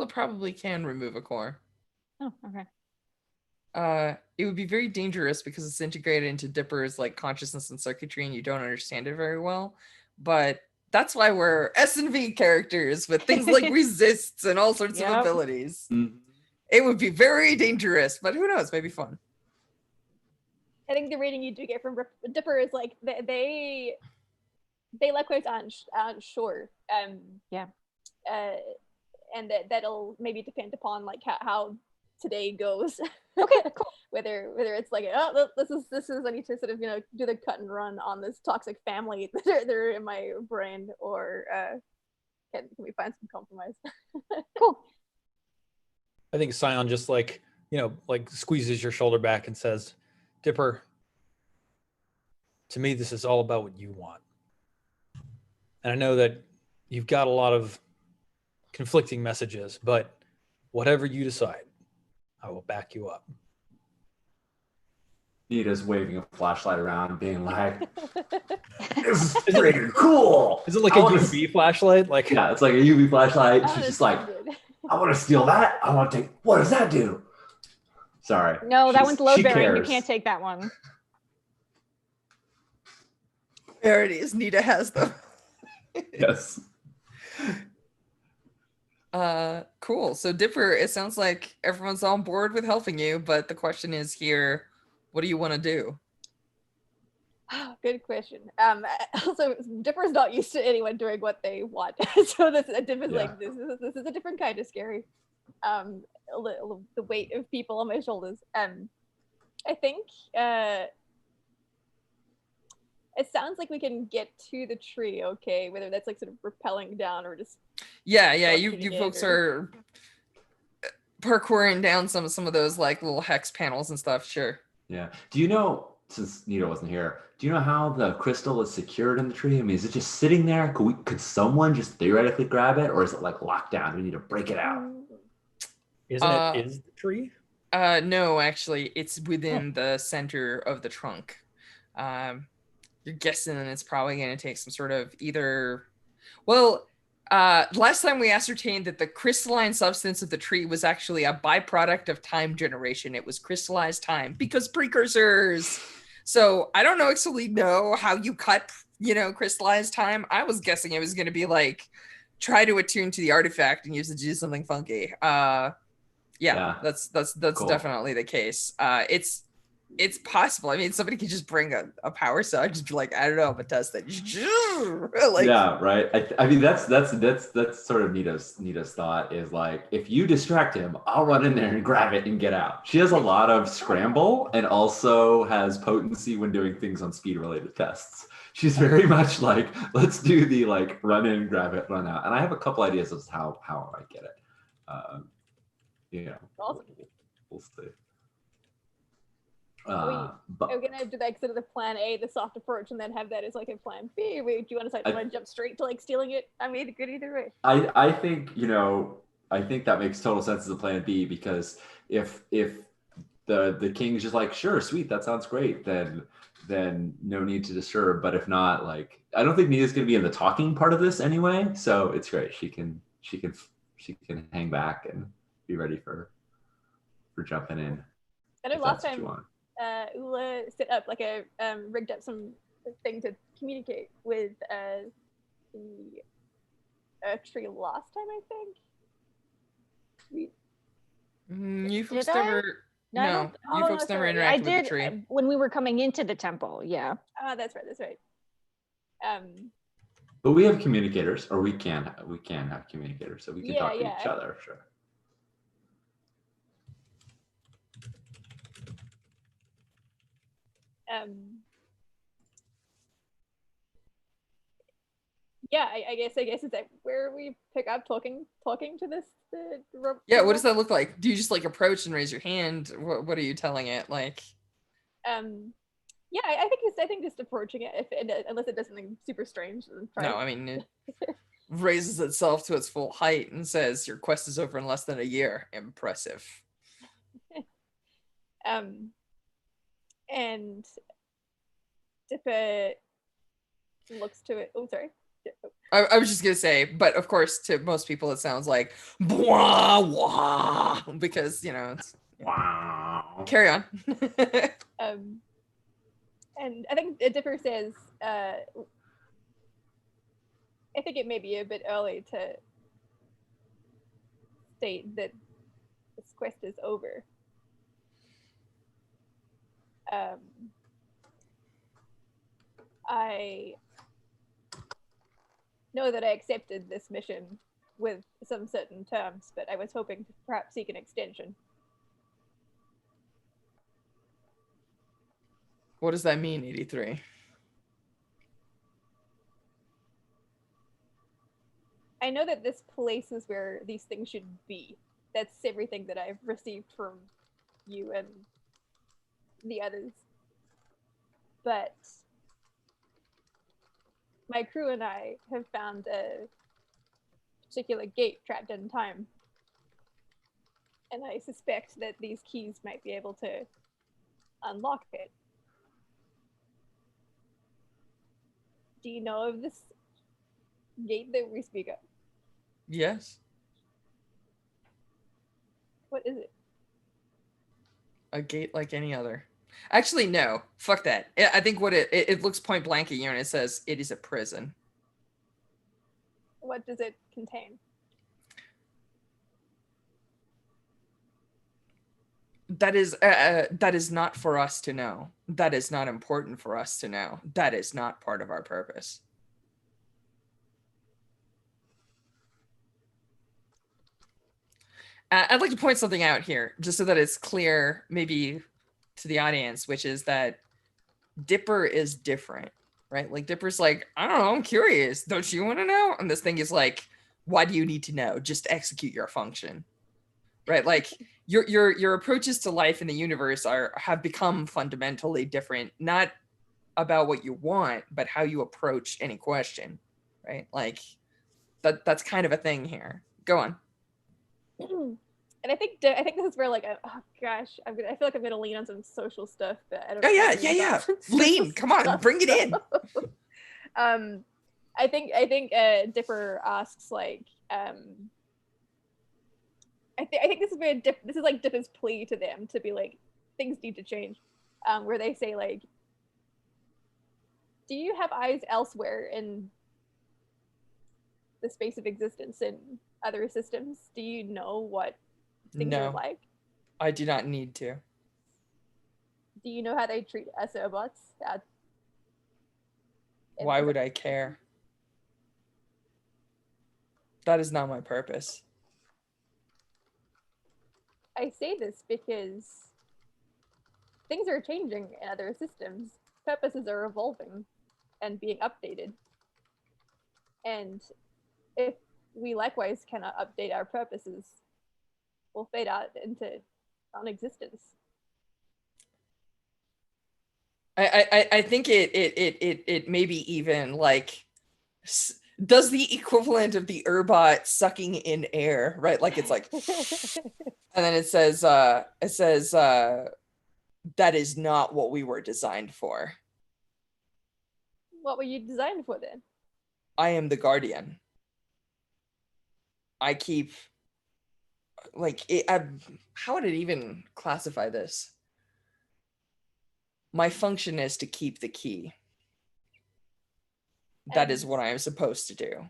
probably can remove a core. Oh, okay. It would be very dangerous because it's integrated into Dipper's like consciousness and circuitry, and you don't understand it very well. But that's why we're S&V characters with things like resists and all sorts of abilities. Mm-hmm. It would be very dangerous, but who knows? Maybe fun. I think the rating you do get from Dipper is like they likewise aren't sure. Yeah. And that'll maybe depend upon like how today goes. Okay, cool. whether it's like, oh, this is I need to sort of do the cut and run on this toxic family that are in my brain, or can we find some compromise? Cool. I think Scion just like squeezes your shoulder back and says, Dipper, to me, this is all about what you want. And I know that you've got a lot of conflicting messages, but whatever you decide, I will back you up. Nita's waving a flashlight around, being like, this is freaking cool. Is it like a UV flashlight? Like, yeah, it's like a UV flashlight. She's just like, I want to steal that. I want to take, what does that do? Sorry. No, that one's load she bearing. cares. You can't take that one. There it is. Nita has them. Yes. Cool. So Dipper, it sounds like everyone's on board with helping you, but the question is here, what do you want to do? Good question. Also, Dipper's not used to anyone doing what they want, so Dipper's like, this is a different kind of scary. The weight of people on my shoulders. I think it sounds like we can get to the tree, okay? Whether that's like sort of rappelling down or just Yeah, launching you it folks or- are parkouring down some of those like little hex panels and stuff. Sure. Yeah. Do you know, since Nita wasn't here, do you know how the crystal is secured in the tree? I mean, is it just sitting there? Could someone just theoretically grab it, or is it like locked down? Do we need to break it out? Isn't it is the tree? No, actually, it's within the center of the trunk. You're guessing it's probably going to take some sort of either. Well, last time we ascertained that the crystalline substance of the tree was actually a byproduct of time generation. It was crystallized time because precursors. So I don't actually know how you cut, crystallized time. I was guessing it was going to be like try to attune to the artifact and use it to do something funky. Yeah, that's Cool. definitely the case. It's possible. I mean, somebody could just bring a power cell, just be like, I don't know, but test it. Like, yeah, right. I mean, that's sort of Nita's thought is like, if you distract him, I'll run in there and grab it and get out. She has a lot of scramble and also has potency when doing things on speed related tests. She's very much like, let's do the like run in, grab it, run out. And I have a couple ideas of how I might get it. Awesome. We'll see. Are we gonna do like sort of the plan A, the soft approach, and then have that as like a plan B? Do you want to jump straight to like stealing it? I mean, good either way. I think I think that makes total sense as a plan B, because if the king's just like, sure, sweet, that sounds great, then no need to disturb. But if not, like, I don't think Nita's gonna be in the talking part of this anyway, so it's great. She can hang back and be ready for jumping in. I know last time Ula set up like a rigged up some thing to communicate with the tree last time, I think. You folks never no, you folks never interacted with the tree. When we were coming into the temple, yeah. That's right. But we have communicators, or we can have communicators, so we can talk to each other, sure. I guess is that where we pick up talking to this yeah, what does that look like? Do you just like approach and raise your hand? What are you telling it? Like yeah, I think just approaching it, unless it does something super strange. No, I mean it raises itself to its full height and says your quest is over in less than a year. Impressive. And Dipper looks to it. Oh, sorry. I was just gonna say, but of course, to most people, it sounds like wah wah because it's wow. Carry on. And I think Dipper says, I think it may be a bit early to state that this quest is over. I know that I accepted this mission with some certain terms, but I was hoping to perhaps seek an extension. What does that mean, 83? I know that this place is where these things should be. That's everything that I've received from you and the others. But my crew and I have found a particular gate trapped in time. And I suspect that these keys might be able to unlock it. Do you know of this gate that we speak of? Yes. What is it? A gate like any other. Actually, no. Fuck that. I think what it looks point blank at you and it says it is a prison. What does it contain? That is not for us to know. That is not important for us to know. That is not part of our purpose. I'd like to point something out here, just so that it's clear, maybe to the audience, which is that Dipper is different, right? Like Dipper's like, I don't know, I'm curious. Don't you want to know? And this thing is like, why do you need to know? Just execute your function, right? Like your approaches to life in the universe have become fundamentally different, not about what you want, but how you approach any question, right? Like that's kind of a thing here. Go on. And I think this is where like oh gosh, I feel like I'm gonna lean on some social stuff, but I don't. Oh yeah. Lean, come on, bring it in. I think Dipper asks like I think this is where this is like Dipper's plea to them to be like things need to change, where they say like, do you have eyes elsewhere in the space of existence in other systems? Do you know what things are like? I do not need to. Do you know how they treat SOBots? Why would I care? That is not my purpose. I say this because things are changing in other systems. Purposes are evolving and being updated. And if we likewise cannot update our purposes, we'll fade out into non-existence. I think it maybe even like does the equivalent of the Urbot sucking in air, right? Like it's like, and then it says that is not what we were designed for. What were you designed for then? I am the guardian. I keep like it. How would it even classify this? My function is to keep the key. That is what I am supposed to do.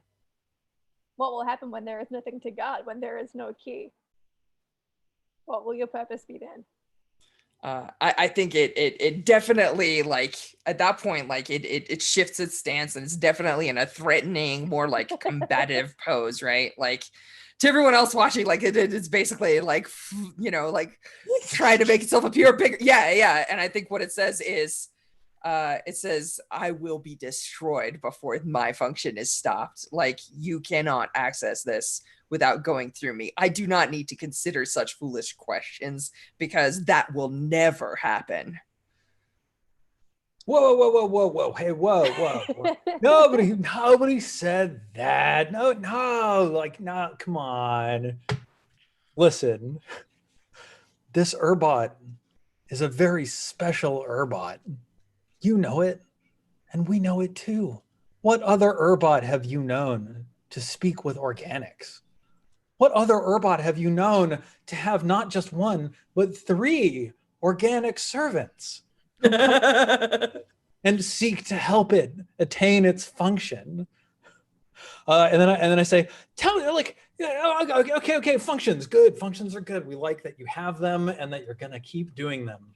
What will happen when there is nothing to guard, when there is no key? What will your purpose be then? I think it definitely, like at that point, like it shifts its stance and it's definitely in a threatening, more like combative pose, right? Like to everyone else watching, like it's basically like, you know, like trying to make itself appear bigger. Yeah. And I think what it says is, it says, I will be destroyed before my function is stopped. Like you cannot access this without going through me. I do not need to consider such foolish questions because that will never happen. Whoa. Hey, whoa. Nobody said that. No, like, no, come on. Listen, this Urbot is a very special Urbot. You know it, and we know it too. What other Urbot have you known to speak with organics? What other Urbot have you known to have not just one, but 3 organic servants and seek to help it attain its function? And then I say, tell me, like, okay, functions, good. Functions are good. We like that you have them and that you're gonna keep doing them.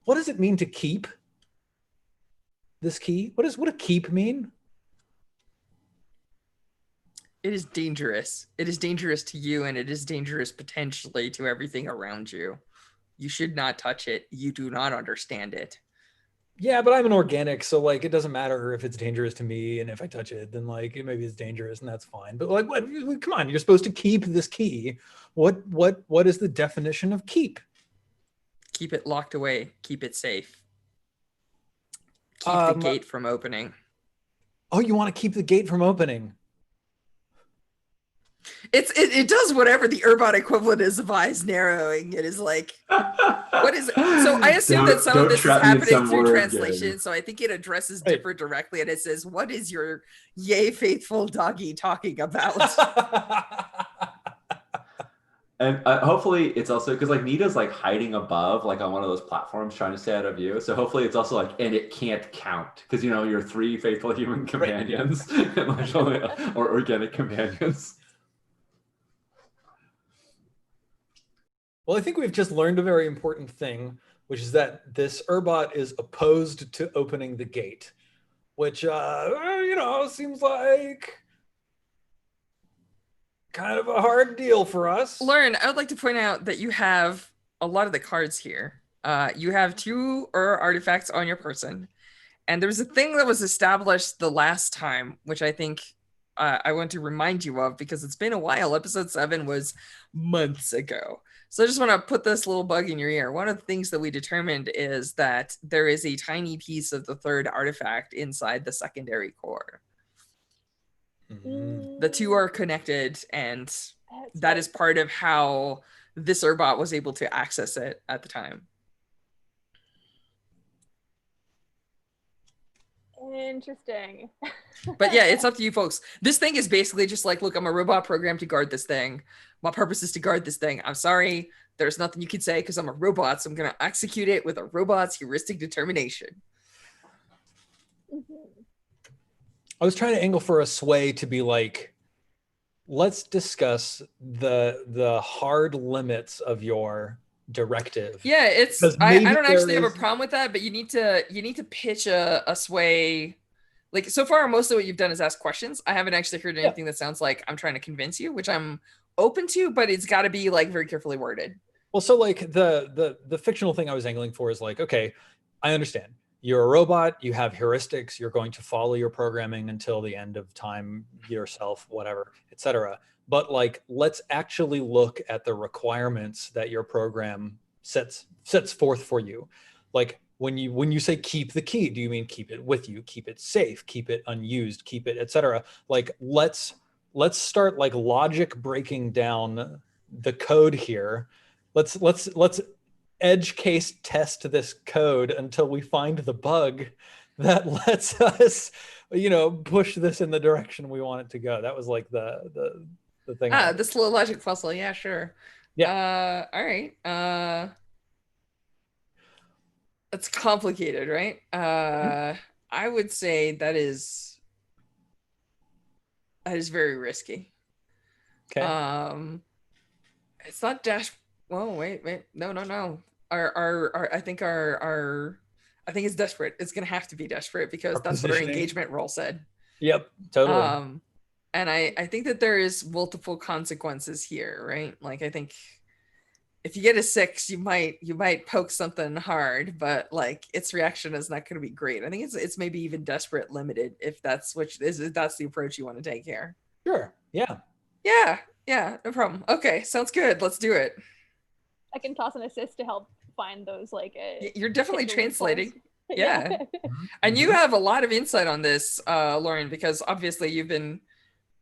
What does it mean to keep this key? What does a keep mean? It is dangerous. It is dangerous to you, and it is dangerous potentially to everything around you. You should not touch it. You do not understand it. Yeah, but I'm an organic, so like it doesn't matter if it's dangerous to me, and if I touch it, then like maybe it's dangerous, and that's fine. But like, what? Come on, you're supposed to keep this key. What is the definition of keep? Keep it locked away. Keep it safe. Keep the gate from opening. Oh, you want to keep the gate from opening? It does whatever the Urbot equivalent is of eyes narrowing. It is like, what is it? So I assume that some of this is happening through translation. So I think it addresses Dipper directly, and it says, "What is your yay faithful doggy talking about?" And hopefully it's also because like Nita's like hiding above, like on one of those platforms, trying to stay out of view. So hopefully it's also like, and it can't count because you know you're 3 faithful human companions, or organic companions. Well, I think we've just learned a very important thing, which is that this Urbot is opposed to opening the gate, which, seems like kind of a hard deal for us. Lauren, I would like to point out that you have a lot of the cards here. You have 2 artifacts on your person. And there's a thing that was established the last time, which I think I want to remind you of because it's been a while. Episode 7 was months ago. So I just want to put this little bug in your ear. One of the things that we determined is that there is a tiny piece of the 3rd artifact inside the secondary core. The 2 are connected, and that is part of how this Urbot was able to access it at the time. Interesting. But yeah, it's up to you folks. This thing is basically just like, look, I'm a robot programmed to guard this thing. My purpose is to guard this thing. I'm sorry, there's nothing you can say because I'm a robot, so I'm going to execute it with a robot's heuristic determination. I was trying to angle for a sway to be like, let's discuss the hard limits of your directive. Yeah, it's I don't actually have a problem with that, but you need to pitch a sway. Like, so far mostly what you've done is ask questions. I haven't actually heard anything that sounds like I'm trying to convince you, which I'm open to, but it's got to be like very carefully worded. Well, so like the fictional thing I was angling for is like, okay, I understand. You're a robot, you have heuristics, you're going to follow your programming until the end of time yourself, whatever, etc. But like, let's actually look at the requirements that your program sets forth for you. Like when you say keep the key, do you mean keep it with you, keep it safe, keep it unused, keep it, etc.? Like let's start like logic breaking down the code here. Let's edge case test this code until we find the bug that lets us, push this in the direction we want it to go. That was like the thing. The slow logic puzzle. Yeah, sure. Yeah. All right. It's complicated, right? I would say that is very risky. Okay. It's not dash. Whoa, wait. No. I think it's desperate. It's gonna have to be desperate because that's what our engagement role said. Yep, totally. And I think that there is multiple consequences here, right? Like I think if you get a 6, you might poke something hard, but like its reaction is not going to be great. I think it's maybe even desperate limited if that's the approach you want to take here. Sure. Yeah. Yeah, no problem. Okay, sounds good. Let's do it. I can toss an assist to help find those like. You're definitely translating. Yeah. And you have a lot of insight on this, Lauren, because obviously you've been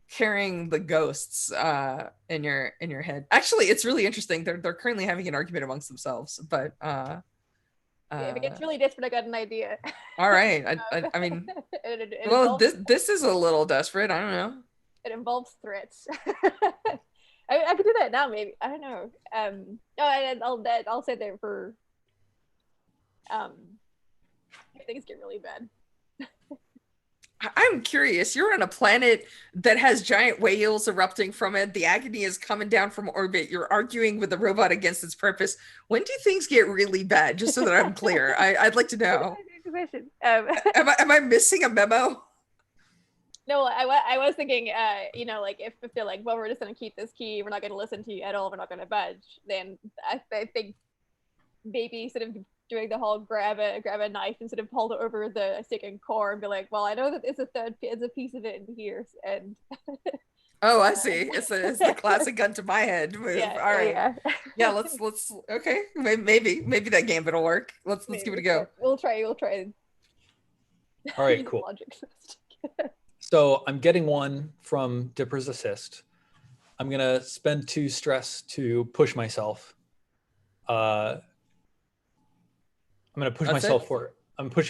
carrying the ghosts in your head. Actually, it's really interesting. They're currently having an argument amongst themselves, but if it gets really desperate, I got an idea. All right. I mean, this is a little desperate. I don't know. It involves threats. I could do that now, maybe. I don't know. I'll say that for if things get really bad. I'm curious. You're on a planet that has giant whales erupting from it. The agony is coming down from orbit. You're arguing with the robot against its purpose. When do things get really bad? Just so that I'm clear. I'd like to know. Am I missing a memo? No, I was thinking, like if they're like, well, we're just gonna keep this key, we're not gonna listen to you at all, we're not gonna budge, then I think maybe sort of doing the whole grab a knife and sort of hold it over the second core and be like, well, I know that there's a piece of it in here, and oh, I see. It's the classic gun to my head move. Yeah, all right. Yeah, let's okay. Maybe that gambit will work. Let's give it a go. We'll try. All right, cool. So I'm getting 1 from Dipper's assist. I'm gonna spend 2 stress to push myself. I'm pushing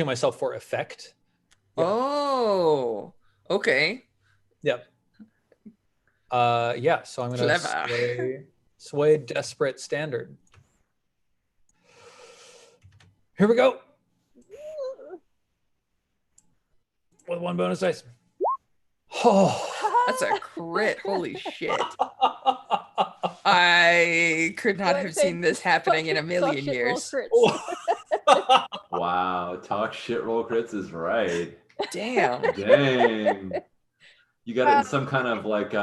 myself for effect. Yeah. Oh, okay. Yep. So I'm gonna Sway Desperate Standard. Here we go. With 1 bonus dice. Oh. That's a crit. Holy shit. I could not have seen this happening in a million years. Wow, talk shit roll crits is right. Damn. Dang. You got it in some kind of like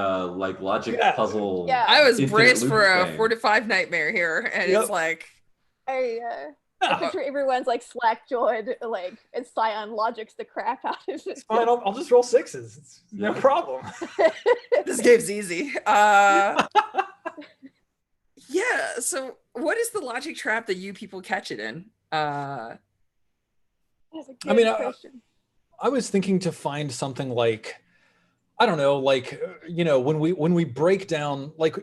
logic puzzle. Yeah. I was infinite braced loop for a thing. 4 to 5 nightmare here, and it's like I picture everyone's like slack-jawed, like it's Scion logics the crap out of it. It's fine. I'll just roll 6s. It's no problem. this game's easy. Yeah. So, what is the logic trap that you people catch it in? That's a good I mean, question. I was thinking to find something like, I don't know, like, you know, when we break down, like,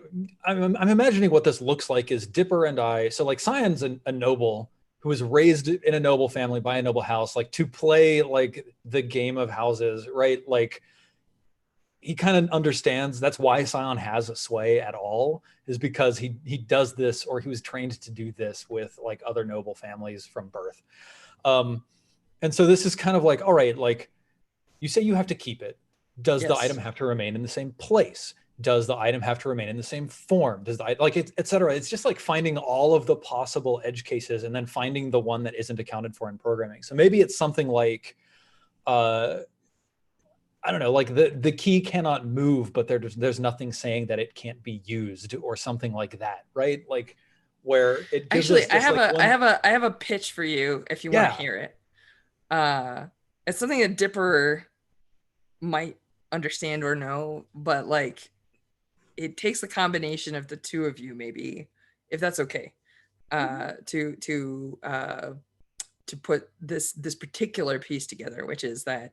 I'm imagining what this looks like is Dipper and I. So like Scion's a noble who was raised in a noble family by a noble house, like to play like the game of houses, right? Like he kind of understands that's why Scion has a sway at all, is because he does this, or he was trained to do this with like other noble families from birth. And so this is kind of like, all right, like you say you have to keep it. Does the item have to remain in the same place? Does the item have to remain in the same form? Does the like it, et cetera? It's just like finding all of the possible edge cases and then finding the one that isn't accounted for in programming. So maybe it's something like, I don't know, like the key cannot move, but there's nothing saying that it can't be used or something like that, right? Like where it gives Actually, us just I have a pitch for you if you want to hear it. It's something that Dipper might understand or know, but like it takes the combination of the two of you, maybe, if that's okay, to put this particular piece together, which is that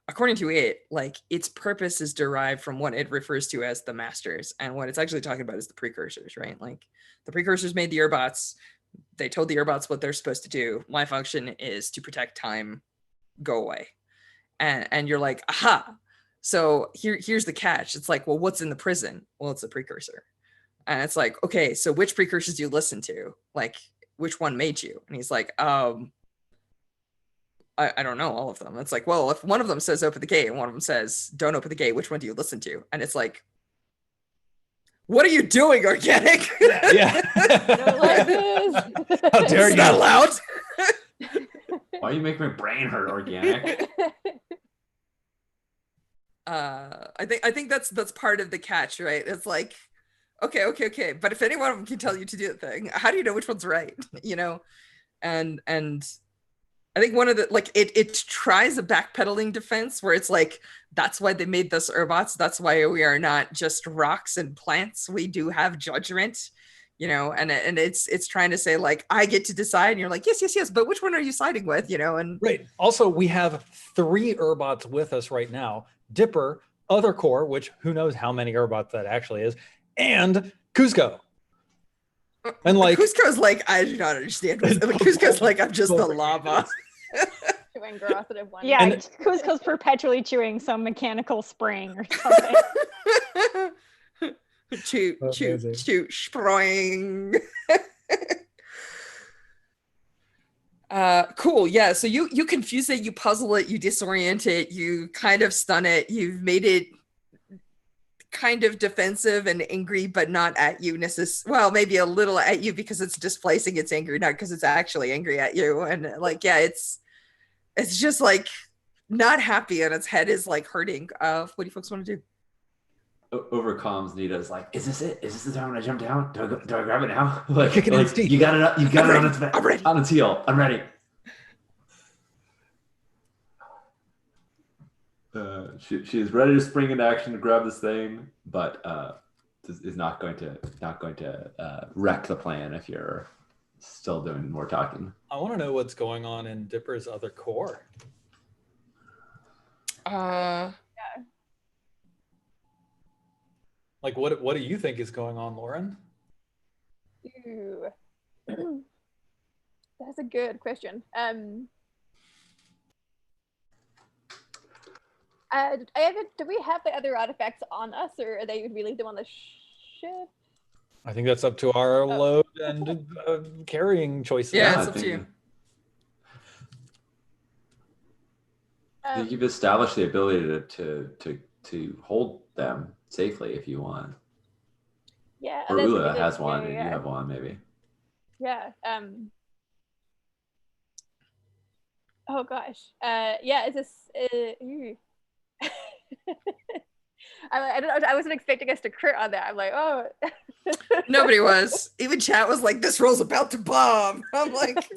according to it, like its purpose is derived from what it refers to as the masters, and what it's actually talking about is the precursors, right? Like the precursors made the Urbots. They told the Urbots what they're supposed to do. My function is to protect time, go away. And you're like, aha. So here's the catch. It's like, well, what's in the prison? Well, it's a precursor. And it's like, okay, so which precursors do you listen to? Like, which one made you? And he's like, I don't know all of them. It's like, well, if one of them says open the gate and one of them says don't open the gate, which one do you listen to? And it's like, what are you doing, Organic? Yeah. Don't like this. How dare Is you? that allowed? Why you make my brain hurt, Organic? I think that's part of the catch, right? It's like, okay. But if any one of them can tell you to do the thing, how do you know which one's right? You know? And I think one of the, like, it tries a backpedaling defense where it's like, that's why they made us Urbots. That's why we are not just rocks and plants. We do have judgment, you know, and it's trying to say like, I get to decide. And you're like, yes. But which one are you siding with, you know? And right. Also, we have 3 Urbots with us right now. Dipper, Other Core, which who knows how many Urbots that actually is, and Kuzco. And like Cusco's like, I do not understand. Cusco's like, I'm just the lava. Yeah, Kuzco's perpetually chewing some mechanical spring or something. Shoot, sproing. Cool. Yeah. So you confuse it, you puzzle it, you disorient it, you kind of stun it, you've made it kind of defensive and angry, but not at you necessarily. Well, maybe a little at you because it's displacing its anger, not because it's actually angry at you. And like, yeah, it's just like not happy, and its head is like hurting. What do you folks want to do? Over comms, Nita's like, "Is this it? Is this the time when I jump down? Do I grab it now? like, kick it in its teeth. You got it up. You got it on its I'm ready. on its heel. I'm ready." She is ready to spring into action to grab this thing, but is not going to wreck the plan if you're still doing more talking. I want to know what's going on in Dipper's Other Core. Like, what do you think is going on, Lauren? Ooh. That's a good question. Do we have the other artifacts on us, or are they really them on the ship? I think that's up to our load and carrying choices. Yeah, I it's up to think- you. I think you've established the ability to hold them safely if you want. Yeah, Or that's what Ula we did. has one, Yeah, and yeah, you have one, maybe. yeah. Oh gosh. Yeah. Is this? I don't know. I wasn't expecting us to crit on that. I'm like, oh. Nobody was. Even chat was like, "This roll's about to bomb." I'm like,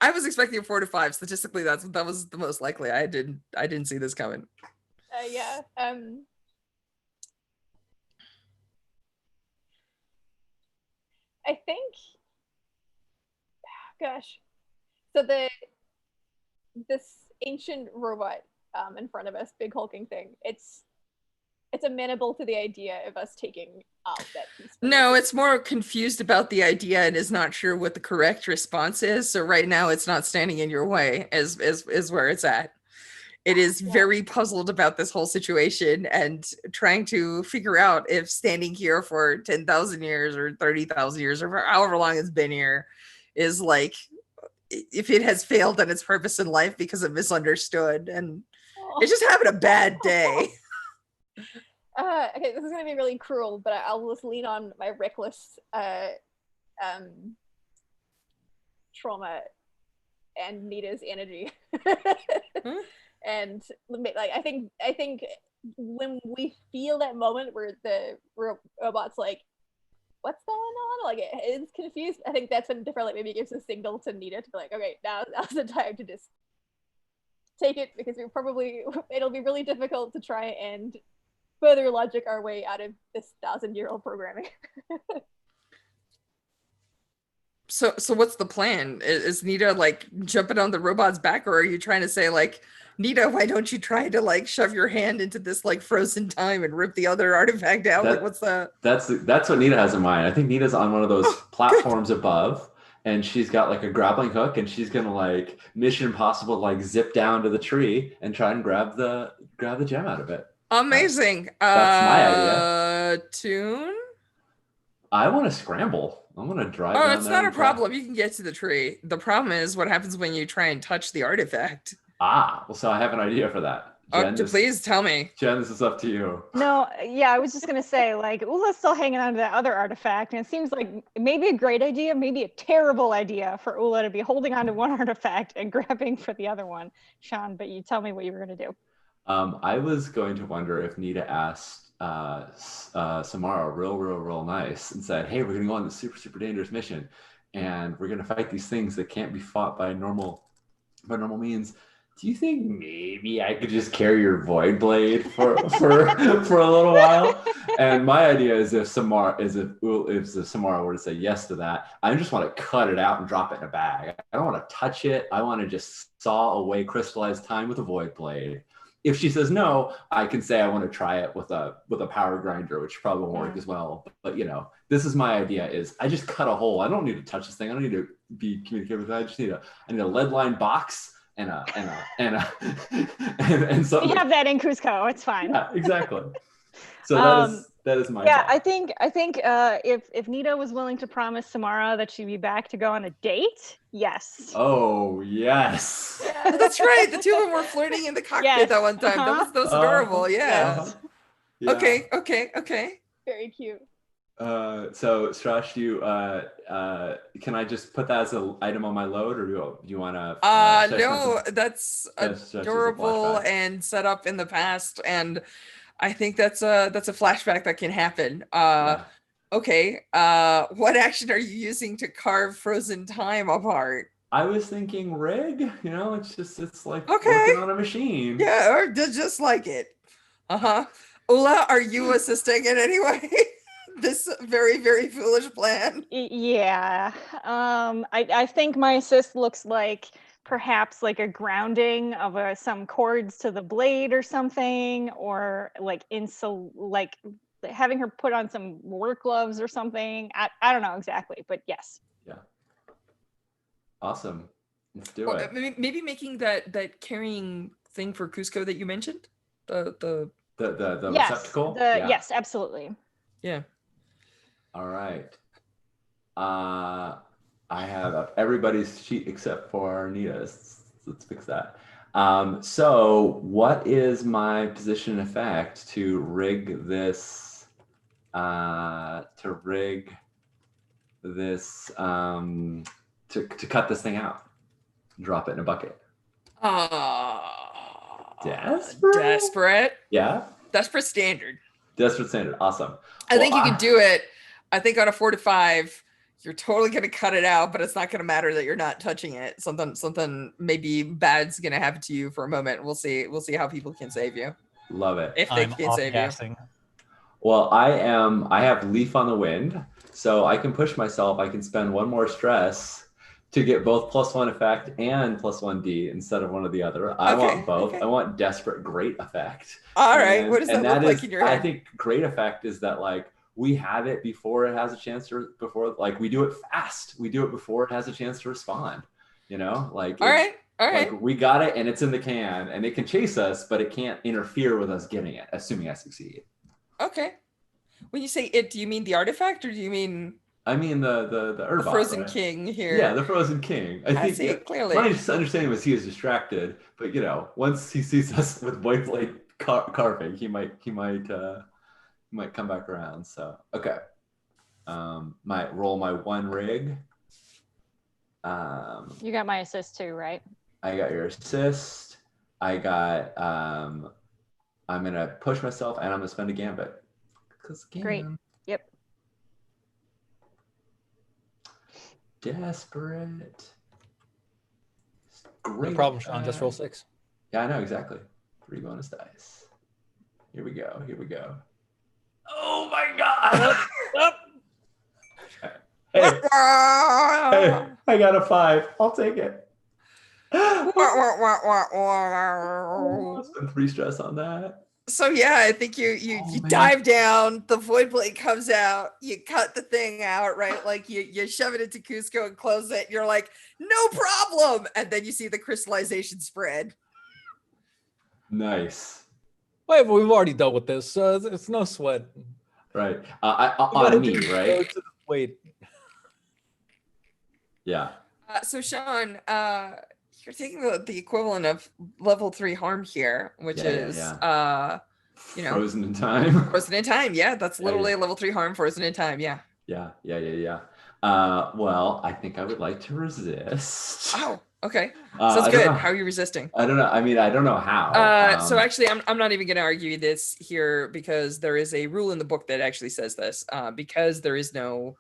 I was expecting a 4 to 5. Statistically, that was the most likely. I didn't see this coming. Yeah. I think. Gosh. So this ancient robot in front of us, big hulking thing. It's amenable to the idea of us taking out that piece. No, it's more confused about the idea and is not sure what the correct response is. So right now, it's not standing in your way. Is where it's at. It is very puzzled about this whole situation and trying to figure out if standing here for 10,000 years or 30,000 years or however long it's been here is like, if it has failed on its purpose in life because it misunderstood, and it's just having a bad day. Okay, this is gonna be really cruel, but I'll just lean on my reckless trauma and Nita's energy. And like I think when we feel that moment where the robot's like, what's going on? Like it's confused. I think that's when Differ like maybe gives a signal to Nita to be like, okay, now's the time to just take it, because it'll be really difficult to try and further logic our way out of this 1,000-year-old programming. So what's the plan? Is Nita like jumping on the robot's back, or are you trying to say like, Nita, why don't you try to like shove your hand into this like frozen time and rip the other artifact out? Like, what's the? That's what Nita has in mind. I think Nita's on one of those platforms above, and she's got like a grappling hook, and she's gonna like Mission Impossible, like zip down to the tree and try and grab the gem out of it. Amazing. That's my idea. Tune. I want to scramble. I want to drive. Oh, down it's there not a and grab- problem. You can get to the tree. The problem is what happens when you try and touch the artifact. Well, so I have an idea for that. Jen, Please tell me. Jen, this is up to you. No, yeah, I was just gonna say, like, Ula's still hanging on to that other artifact, and it seems like maybe a great idea, maybe a terrible idea for Ula to be holding on to one artifact and grabbing for the other one. Sean, but you tell me what you were gonna do. I was going to wonder if Nita asked Samara real nice and said, hey, we're going to go on this super dangerous mission, and we're going to fight these things that can't be fought by normal means. Do you think maybe I could just carry your void blade for a little while? And my idea is if Samara were to say yes to that, I just want to cut it out and drop it in a bag. I don't want to touch it. I want to just saw away crystallized time with a void blade. If she says no, I can say I want to try it with a power grinder, which probably won't work as well. But this is my idea: is I just cut a hole. I don't need to touch this thing. I don't need to be communicated with it. I just need a lead line box and something. We have that in Cusco. It's fine. Yeah, exactly. So that is my yeah. thought. I think if Nita was willing to promise Samara that she'd be back to go on a date, yes. Oh yes. Oh, that's right. The two of them were flirting in the cockpit that one time. That was adorable. Yeah. Yeah. Okay. Very cute. So Strash, can I just put that as an item on my load, or do you want to? No, that's adorable and set up in the past, and I think that's a flashback that can happen. Okay. What action are you using to carve frozen time apart? I was thinking rig. It's like working on a machine. Yeah, or just like it. Ula, are you assisting in any way? This very, very foolish plan. Yeah. I think my assist looks like perhaps like a grounding of some cords to the blade or something, or like having her put on some work gloves or something. I don't know exactly, but yes. Yeah. Awesome. Let's do it. Maybe making that carrying thing for Cusco that you mentioned. The yes, receptacle. Yes, absolutely. Yeah. All right. I have up everybody's sheet except for Nita's. Let's fix that. So what is my position effect to rig this? To cut this thing out, drop it in a bucket. Desperate. Yeah. Desperate standard. Desperate standard. Awesome. I think you can do it. I think on a 4 to 5, you're totally gonna cut it out, but it's not gonna matter that you're not touching it. Something maybe bad's gonna happen to you for a moment. We'll see how people can save you. Love it. If they can save you. Well, I have Leaf on the Wind, so I can push myself. I can spend one more stress to get both +1 effect and +1d instead of one or the other. I want both. I want Desperate Great Effect. All right. What does that look like in your head? I think Great Effect is that like we have it before it has a chance to we do it fast. We do it before it has a chance to respond. All right. Like we got it and it's in the can and it can chase us, but it can't interfere with us getting it, assuming I succeed. Okay. When you say it, do you mean the artifact or do you mean? I mean the Urbot, the Frozen right? King here. Yeah, the Frozen King. I think see, clearly. My understanding was he is distracted, but once he sees us with white blade carving, he might come back around. So okay, might roll my 1 rig. You got my assist too, right? I got your assist. I got. I'm gonna push myself and I'm gonna spend a gambit. Great. Yep. Desperate. Great. No problem, Sean. Just roll 6. Yeah, I know exactly. 3 bonus dice. Here we go. Oh my god! Hey, I got a 5. I'll take it. Spend 3 stress on that. So yeah, I think you dive down, the void blade comes out, you cut the thing out, right? Like you shove it into Cusco and close it. You're like, no problem. And then you see the crystallization spread. Nice. Wait, but we've already dealt with this. It's no sweat. Right. On me, right? Wait. Yeah. So Sean, you're taking the equivalent of level 3 harm here, which is frozen in time. Frozen in time, yeah. That's literally level 3 harm, frozen in time, yeah. Yeah. Well, I think I would like to resist. Oh, okay. Sounds good. How are you resisting? I don't know. I mean, I don't know how. So actually, I'm not even going to argue this here because there is a rule in the book that actually says this. Because there is no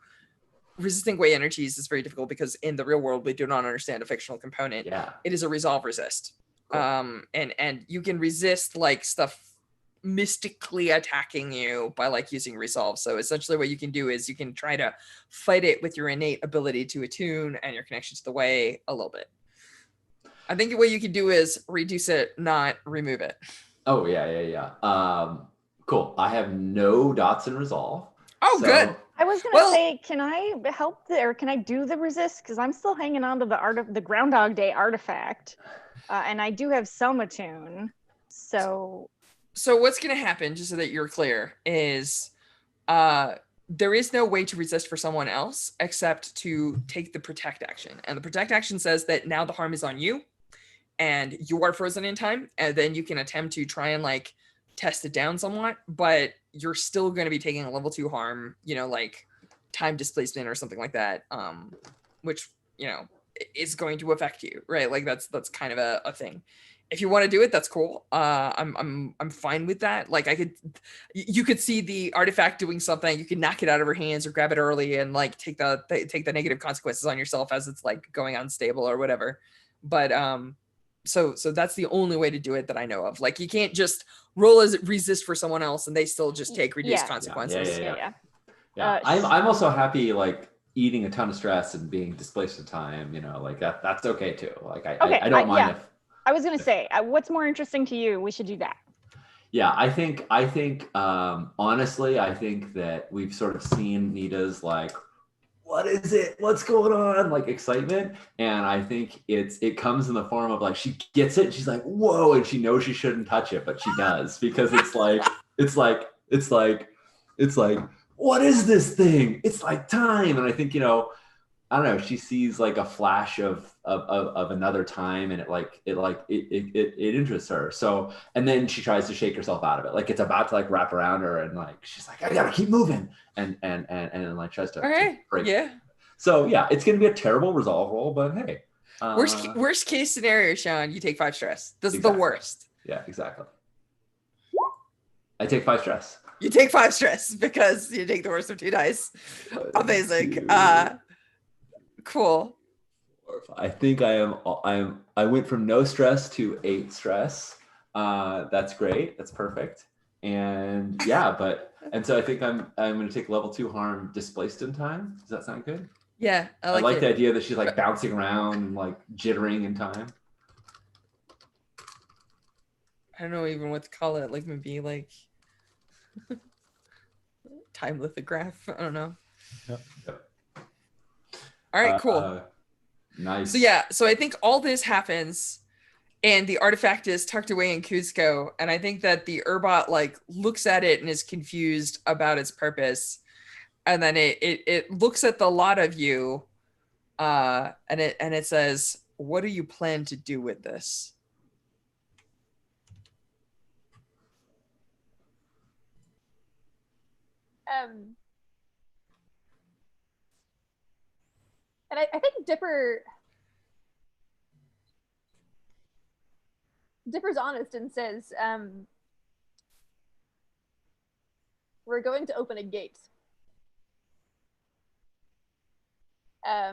resisting way energies is very difficult because in the real world we do not understand a fictional component. Yeah. It is a resolve resist. Cool. And you can resist like stuff mystically attacking you by like using resolve. So essentially what you can do is you can try to fight it with your innate ability to attune and your connection to the way a little bit. I think the way you can do is reduce it, not remove it. Oh yeah. Cool. I have no dots in resolve. Oh, good. I was gonna say, can I help or can I do the resist? Because I'm still hanging on to the Groundhog Day artifact, and I do have some attune. So what's gonna happen, just so that you're clear, is there is no way to resist for someone else except to take the protect action, and the protect action says that now the harm is on you, and you are frozen in time, and then you can attempt to try and like test it down somewhat, but you're still going to be taking a level 2 harm, like time displacement or something like that, which is going to affect you, right? Like that's kind of a thing. If you want to do it, that's cool. I'm fine with that. Like you could see the artifact doing something, you can knock it out of her hands or grab it early and like take the negative consequences on yourself as it's like going unstable or whatever. But so that's the only way to do it that I know of. Like you can't just roll as resist for someone else and they still just take reduced consequences. Yeah. I'm also happy like eating a ton of stress and being displaced of time, like that's okay too. Like I don't mind if I was gonna say, what's more interesting to you? We should do that. Yeah, I think honestly, I think that we've sort of seen Nita's like, what is it? What's going on? Like excitement. And I think it comes in the form of like, she gets it. She's like, whoa. And she knows she shouldn't touch it, but she does because it's like, what is this thing? It's like time. And I think, I don't know, she sees like a flash of another time, and it interests her. So, and then she tries to shake herself out of it. Like it's about to like wrap around her, and like she's like, I gotta keep moving. And like tries to, All right. to break. Yeah. So yeah, it's gonna be a terrible resolve roll, but hey. Worst case scenario, Sean, you take 5 stress. This is the Exactly. worst. Yeah, exactly. I take 5 stress. You take 5 stress because you take the worst of 2 dice. Amazing. Cool. I think I went from no stress to 8 stress. That's great. That's perfect. And yeah, and so I think I'm gonna take level 2 harm displaced in time. Does that sound good? Yeah, I I like it. the idea that she's like bouncing around and like jittering in time. I don't know even what to call it. Like maybe like time lithograph. I don't know. Yep. All right, cool. Nice. So yeah, so I think all this happens, and the artifact is tucked away in Cusco, and I think that the Urbot like looks at it and is confused about its purpose, and then it looks at the lot of you, and it says, "What do you plan to do with this?" And I think Dipper's honest and says, we're going to open a gate. I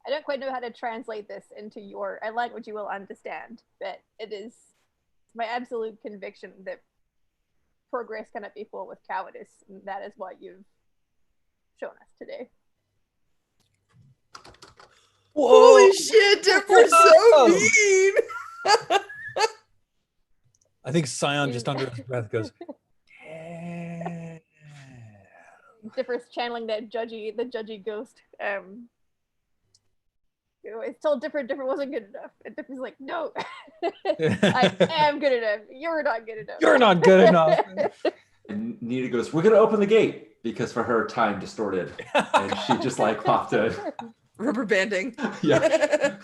don't quite know how to translate this into your language you will understand, but it is my absolute conviction that progress cannot be full with cowardice, and that is what you've shown us today. Whoa. Holy shit, Dipper's so mean. I think Scion just under his breath goes, damn. Dipper's channeling the judgy ghost. I told Dipper wasn't good enough. And Dipper's like, no, I am good enough. You're not good enough. You're not good enough. And Nita goes, we're going to open the gate, because for her, time distorted. And she just like popped it. Rubber banding. Yeah.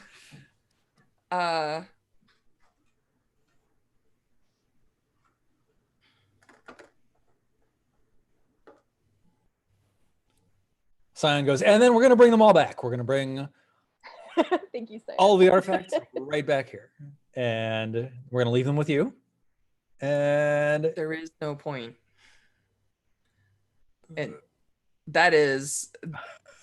Scion goes, and then we're going to bring them all back. We're going to bring Thank you, Scion. all the artifacts right back here. And we're going to leave them with you. And there is no point. And that is,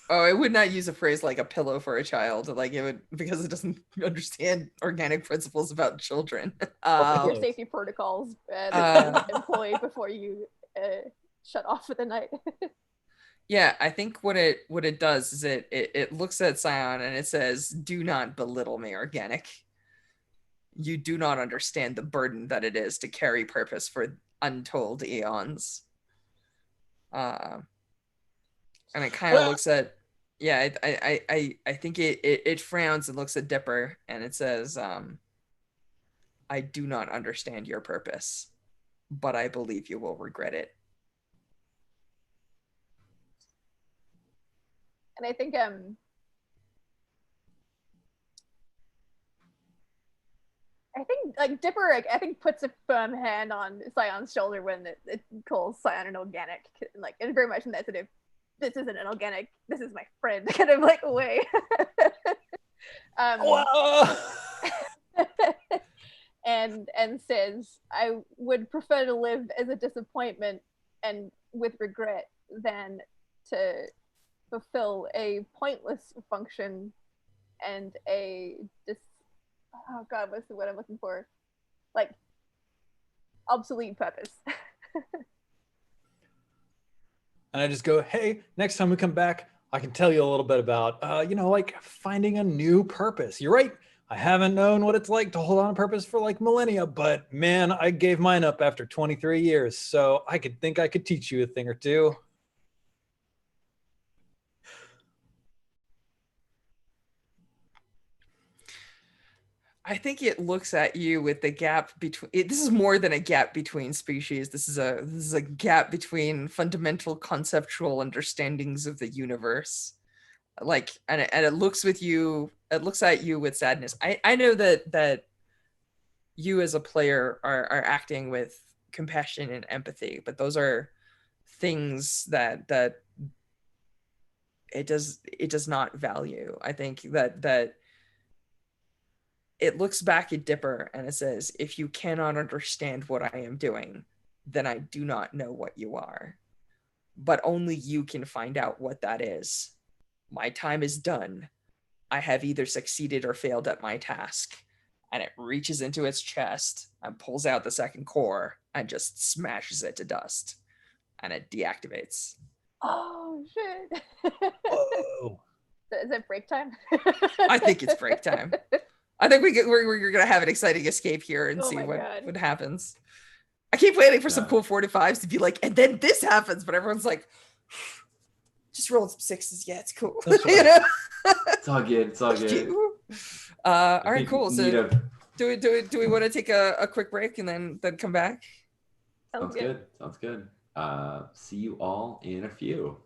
I would not use a phrase like a pillow for a child. Like it would, because it doesn't understand organic principles about children. Your safety protocols that you employ before you shut off for the night. Yeah, I think what it does is it looks at Scion and it says, do not belittle me, organic. You do not understand the burden that it is to carry purpose for untold eons. And it kind of looks at, yeah, I think it frowns and looks at Dipper and it says, I do not understand your purpose, but I believe you will regret it. And I think like Dipper, I think puts a firm hand on Scion's shoulder when it calls Scion an organic, like, and very much in that sort of, this isn't an organic, this is my friend kind of like way. And says, I would prefer to live as a disappointment and with regret than to fulfill a pointless function and oh god, what's the word I'm looking for? Like obsolete purpose. And I just go, hey, next time we come back, I can tell you a little bit about, like finding a new purpose. You're right. I haven't known what it's like to hold on to purpose for like millennia, but man, I gave mine up after 23 years. So I could teach you a thing or two. I think it looks at you with the gap between. This is more than a gap between species. This is a gap between fundamental conceptual understandings of the universe. Like, and it looks with you. It looks at you with sadness. I know that you as a player are acting with compassion and empathy, but those are things that it does not value. I think that it looks back at Dipper and it says, if you cannot understand what I am doing, then I do not know what you are. But only you can find out what that is. My time is done. I have either succeeded or failed at my task. And it reaches into its chest and pulls out the second core and just smashes it to dust. And it deactivates. Oh shit! Whoa. Is it break time? I think it's break time. I think we're gonna have an exciting escape here and Oh see my what God. happens. I keep waiting for some Yeah. cool 45s to be like, and then this happens, but everyone's like, just roll some sixes. Yeah, it's cool. That's You know? It's all good. It's all good. All I right, think cool. we So need a- do we want to take a quick break and then come back? Sounds good. Sounds good. See you all in a few.